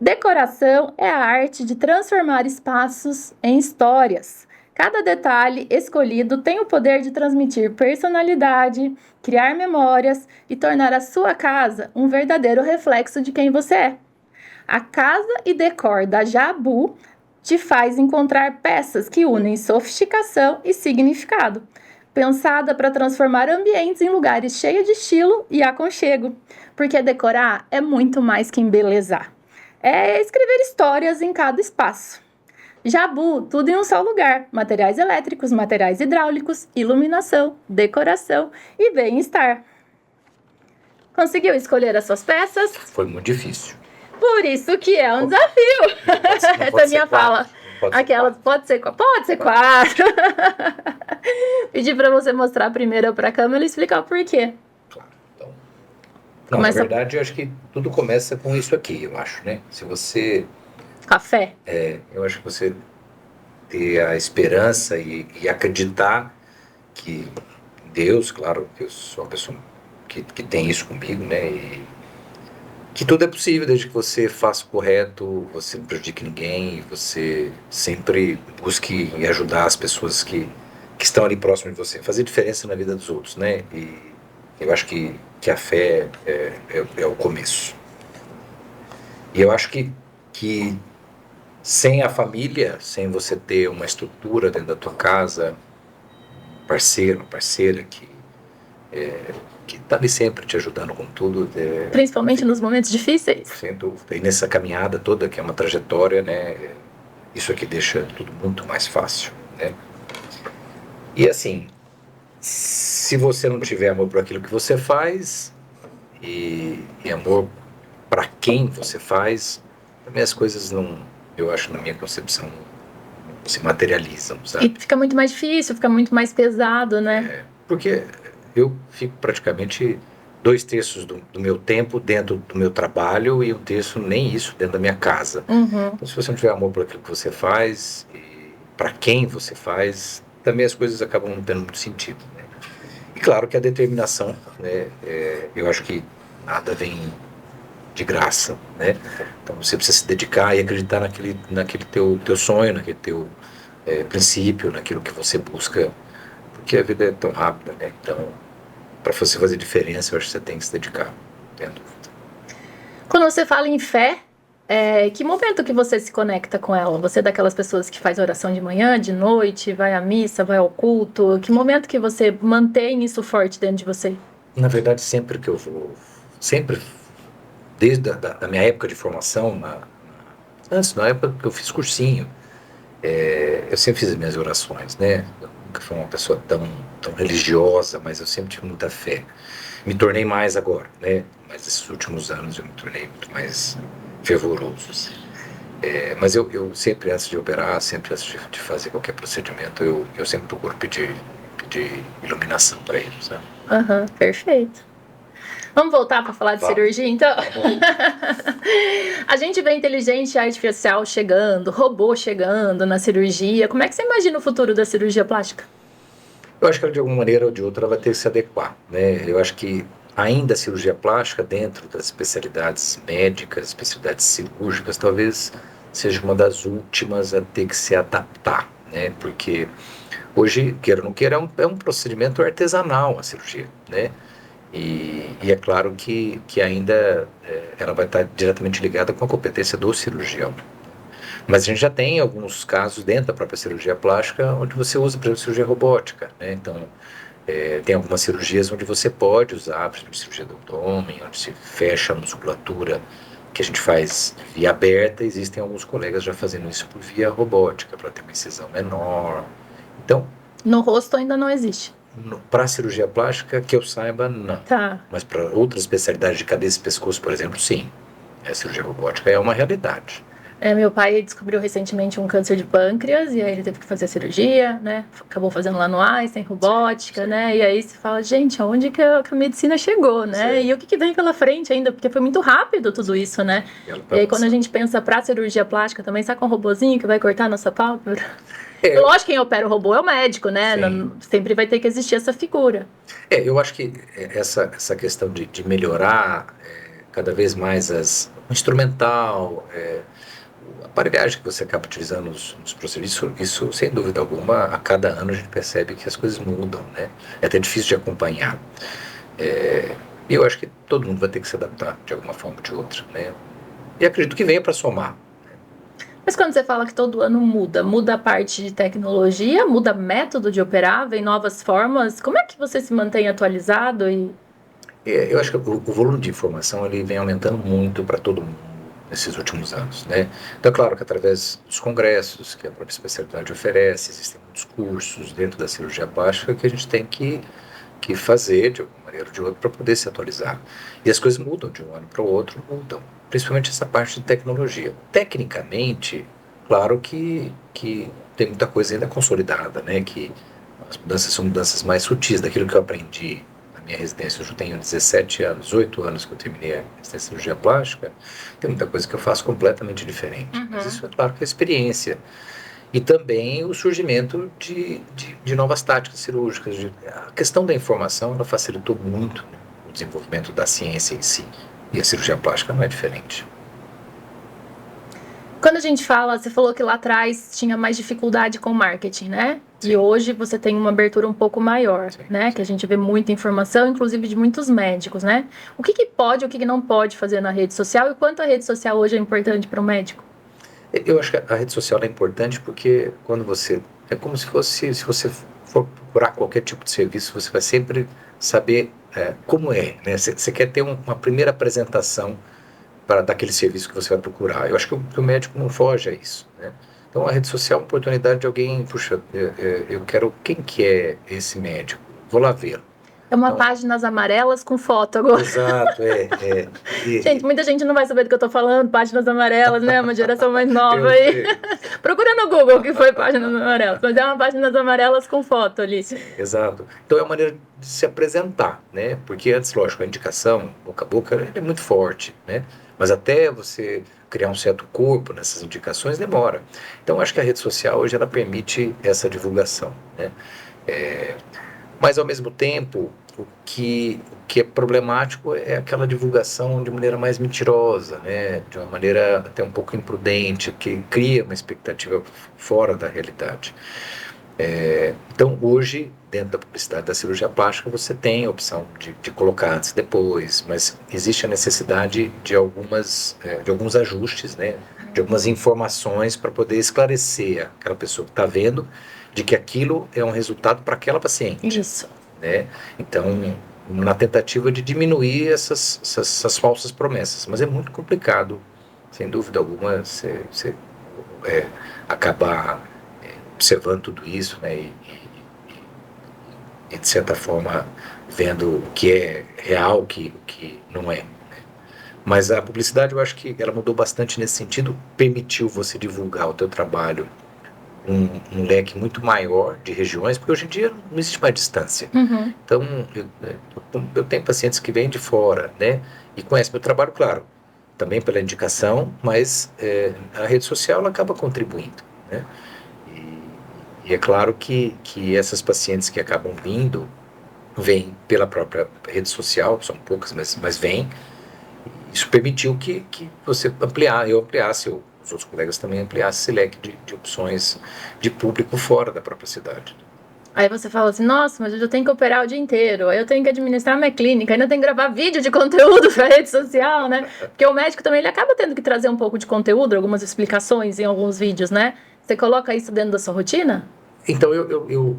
Decoração é a arte de transformar espaços em histórias. Cada detalhe escolhido tem o poder de transmitir personalidade, criar memórias e tornar a sua casa um verdadeiro reflexo de quem você é. A Casa e Decor da Jabu te faz encontrar peças que unem sofisticação e significado. pensada para transformar ambientes em lugares cheios de estilo e aconchego, porque decorar é muito mais que embelezar. É escrever histórias em cada espaço. Jabu, tudo em um só lugar: materiais elétricos, materiais hidráulicos, iluminação, decoração e bem-estar. Conseguiu escolher as suas peças? Foi muito difícil. Por isso que é um desafio. Essa é a minha fala. Aquela pode ser quatro. Pedir para você mostrar primeiro para a câmera e explicar o porquê. Claro. Então, não, na verdade, eu acho que tudo começa com isso aqui, eu acho, né? Se você... Café. Eu acho que você ter a esperança e acreditar que Deus, claro, que eu sou uma pessoa que tem isso comigo, né? E que tudo é possível desde que você faça o correto, você não prejudique ninguém, você sempre busque ajudar as pessoas que estão ali próximo de você, fazer diferença na vida dos outros, né? E eu acho que a fé é o começo. E eu acho que sem a família, sem você ter uma estrutura dentro da tua casa, um parceiro, uma parceira que está ali sempre te ajudando com tudo. Principalmente nos momentos difíceis. Sem dúvida. E nessa caminhada toda, que é uma trajetória, né? Isso aqui deixa tudo muito mais fácil, né? E assim, se você não tiver amor por aquilo que você faz e amor para quem você faz, também as coisas não, eu acho, na minha concepção, não se materializam, sabe? E fica muito mais difícil, fica muito mais pesado, né? Porque eu fico praticamente 2/3 do meu tempo dentro do meu trabalho e 1/3 nem isso dentro da minha casa. Uhum. Então, se você não tiver amor por aquilo que você faz e para quem você faz, também as coisas acabam não tendo muito sentido, né? E claro que a determinação, né? Eu acho que nada vem de graça, né? Então você precisa se dedicar e acreditar naquele teu sonho, naquele teu princípio, naquilo que você busca, porque a vida é tão rápida, né? Então, para você fazer diferença, eu acho que você tem que se dedicar, não tenho dúvida. Quando você fala em fé, que momento que você se conecta com ela? Você é daquelas pessoas que faz oração de manhã, de noite, vai à missa, vai ao culto? Que momento que você mantém isso forte dentro de você? Na verdade, sempre que eu vou, sempre, desde a minha época de formação, antes, na época que eu fiz cursinho, eu sempre fiz as minhas orações, né? Eu nunca fui uma pessoa tão religiosa, mas eu sempre tive muita fé. Me tornei mais agora, né? Mas esses últimos anos eu me tornei muito mais fervoroso, assim. Mas eu sempre, antes de operar, sempre antes de fazer qualquer procedimento, eu sempre procuro pedir iluminação para ele, sabe? Aham, perfeito. Vamos voltar para falar de cirurgia, então? A gente vê inteligência artificial chegando, robô chegando na cirurgia. Como é que você imagina o futuro da cirurgia plástica? Eu acho que ela, de alguma maneira ou de outra, ela vai ter que se adequar, né? Eu acho que ainda a cirurgia plástica, dentro das especialidades médicas, especialidades cirúrgicas, talvez seja uma das últimas a ter que se adaptar, né? Porque hoje, queira ou não queira, é um procedimento artesanal a cirurgia, né? E é claro que ainda ela vai estar diretamente ligada com a competência do cirurgião. Mas a gente já tem alguns casos dentro da própria cirurgia plástica onde você usa, por exemplo, cirurgia robótica, né? Então, tem algumas cirurgias onde você pode usar, por exemplo, cirurgia do abdômen, onde se fecha a musculatura, que a gente faz via aberta. Existem alguns colegas já fazendo isso por via robótica, para ter uma incisão menor. Então, no rosto ainda não existe. Para cirurgia plástica, que eu saiba, não. Tá. Mas para outras especialidades de cabeça e pescoço, por exemplo, sim. A cirurgia robótica é uma realidade. Meu pai descobriu recentemente um câncer de pâncreas e aí ele teve que fazer a cirurgia, né? Acabou fazendo lá no Einstein, robótica, né? E aí você fala, gente, aonde que a medicina chegou, né? Sim. E o que vem pela frente ainda? Porque foi muito rápido tudo isso, né? E aí quando a gente pensa pra cirurgia plástica também, sabe com um robozinho que vai cortar a nossa pálpebra? Lógico, quem opera o robô é o médico, né? Não, sempre vai ter que existir essa figura. Eu acho que essa questão de melhorar cada vez mais o instrumental, a aparelhagem que você acaba utilizando nos procedimentos, isso sem dúvida alguma, a cada ano a gente percebe que as coisas mudam, né? É até difícil de acompanhar. E eu acho que todo mundo vai ter que se adaptar de alguma forma ou de outra, né? E acredito que venha para somar. Mas quando você fala que todo ano muda a parte de tecnologia, muda método de operar, vem novas formas, como é que você se mantém atualizado e... Eu acho que o volume de informação ele vem aumentando muito para todo mundo nesses últimos anos, né? Então, é claro que através dos congressos que a própria especialidade oferece, existem muitos cursos dentro da cirurgia plástica que a gente tem que fazer de uma maneira ou de outra para poder se atualizar. E as coisas mudam de um ano para o outro, mudam. Principalmente essa parte de tecnologia. Tecnicamente, claro que tem muita coisa ainda consolidada, né? Que as mudanças são mudanças mais sutis daquilo que eu aprendi na minha residência. Eu já tenho 17 anos, 18 anos que eu terminei a residência de cirurgia plástica. Tem muita coisa que eu faço completamente diferente. Mas isso é claro que é experiência. E também o surgimento de novas táticas cirúrgicas. A questão da informação, ela facilitou muito, né, o desenvolvimento da ciência em si. E a cirurgia plástica não é diferente. Quando a gente fala, você falou que lá atrás tinha mais dificuldade com marketing, né? Sim. E hoje você tem uma abertura um pouco maior, Sim. né? Que a gente vê muita informação, inclusive de muitos médicos, né? O que pode, o que não pode fazer na rede social e quanto a rede social hoje é importante para o médico? Eu acho que a rede social é importante porque quando você... É como se fosse, se você for procurar qualquer tipo de serviço, você vai sempre saber como é, né? Você quer ter uma primeira apresentação daquele serviço que você vai procurar. Eu acho que o médico não foge a isso, né? Então a rede social é uma oportunidade de alguém, puxa, eu quero, quem que é esse médico? Vou lá ver. É uma Então, páginas amarelas com foto agora. Exato, Gente, muita gente não vai saber do que eu tô falando, páginas amarelas, né? Uma geração mais nova aí. Procura no Google o que foi páginas amarelas. Mas é uma páginas amarelas com foto ali. Exato. Então é uma maneira de se apresentar, né? Porque antes, lógico, a indicação, boca a boca, é muito forte, né? Mas até você criar um certo corpo nessas indicações demora. Então acho que a rede social hoje ela permite essa divulgação, né? Mas ao mesmo tempo, o que é problemático é aquela divulgação de maneira mais mentirosa, né? De uma maneira até um pouco imprudente, que cria uma expectativa fora da realidade. Então, hoje, dentro da publicidade da cirurgia plástica, você tem a opção de colocar antes e depois, mas existe a necessidade de alguns ajustes, né? De algumas informações para poder esclarecer aquela pessoa que está vendo de que aquilo é um resultado para aquela paciente. Isso. Né? Então, na tentativa de diminuir essas falsas promessas. Mas é muito complicado, sem dúvida alguma, você acabar observando tudo isso, né? E, de certa forma, vendo o que é real, o que não é. Né? Mas a publicidade, eu acho que ela mudou bastante nesse sentido, permitiu você divulgar o teu trabalho um leque muito maior de regiões, porque hoje em dia não existe mais distância. Uhum. Então, eu tenho pacientes que vêm de fora, né, e conhecem meu trabalho, claro, também pela indicação, mas a rede social ela acaba contribuindo, né, e é claro que essas pacientes que acabam vindo, vêm pela própria rede social, são poucas, mas vêm. Isso permitiu que você ampliasse, os outros colegas também ampliassem esse leque de opções de público fora da própria cidade. Aí você fala assim, nossa, mas eu já tenho que operar o dia inteiro, aí eu tenho que administrar minha clínica, ainda tenho que gravar vídeo de conteúdo para rede social, né? Porque o médico também ele acaba tendo que trazer um pouco de conteúdo, algumas explicações em alguns vídeos, né? Você coloca isso dentro da sua rotina? Então eu não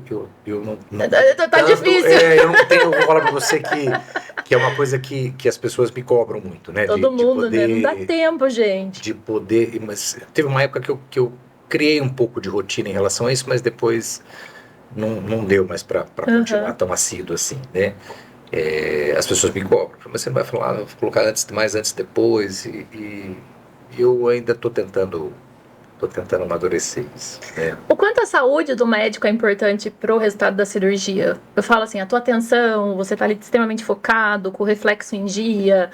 Tá tanto, difícil. Eu não tenho, vou falar para você que é uma coisa que as pessoas me cobram muito, né? Todo mundo, poder, né? Não dá tempo, gente. De poder, mas teve uma época que eu criei um pouco de rotina em relação a isso, mas depois não deu mais para continuar tão assíduo assim, né? As pessoas me cobram, mas você não vai falar, vou colocar mais antes, depois, e eu ainda estou tentando amadurecer isso, né? O quanto a saúde do médico é importante para o resultado da cirurgia? Eu falo assim, a tua atenção, você está ali extremamente focado, com o reflexo em dia,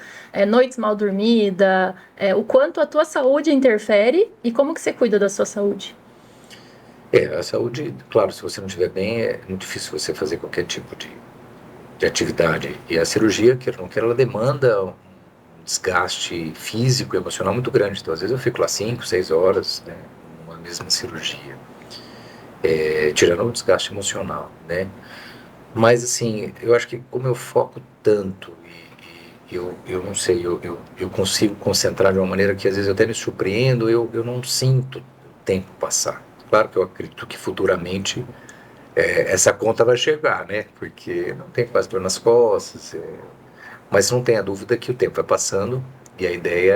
noites mal dormida, o quanto a tua saúde interfere e como que você cuida da sua saúde? A saúde, claro, se você não estiver bem, é muito difícil você fazer qualquer tipo de atividade. E a cirurgia, quer ou não quer, ela demanda um desgaste físico e emocional muito grande. Então, às vezes eu fico lá 5, 6 horas, né, numa mesma cirurgia, tirando o desgaste emocional, né? Mas, assim, eu acho que como eu foco tanto eu não sei, eu consigo concentrar de uma maneira que às vezes eu até me surpreendo, eu não sinto o tempo passar. Claro que eu acredito que futuramente essa conta vai chegar, né? Porque não tem quase dor nas costas, mas não tenha dúvida que o tempo vai passando e a ideia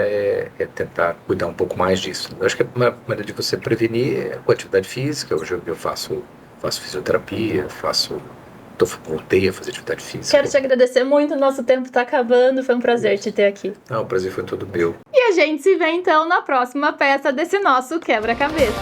é tentar cuidar um pouco mais disso. Eu acho que a maneira de você prevenir é com atividade física. Hoje eu faço fisioterapia, voltei a fazer atividade física. Quero te agradecer muito, nosso tempo tá acabando, foi um prazer te ter aqui. Não, o prazer foi todo meu. E a gente se vê então na próxima peça desse nosso quebra-cabeça.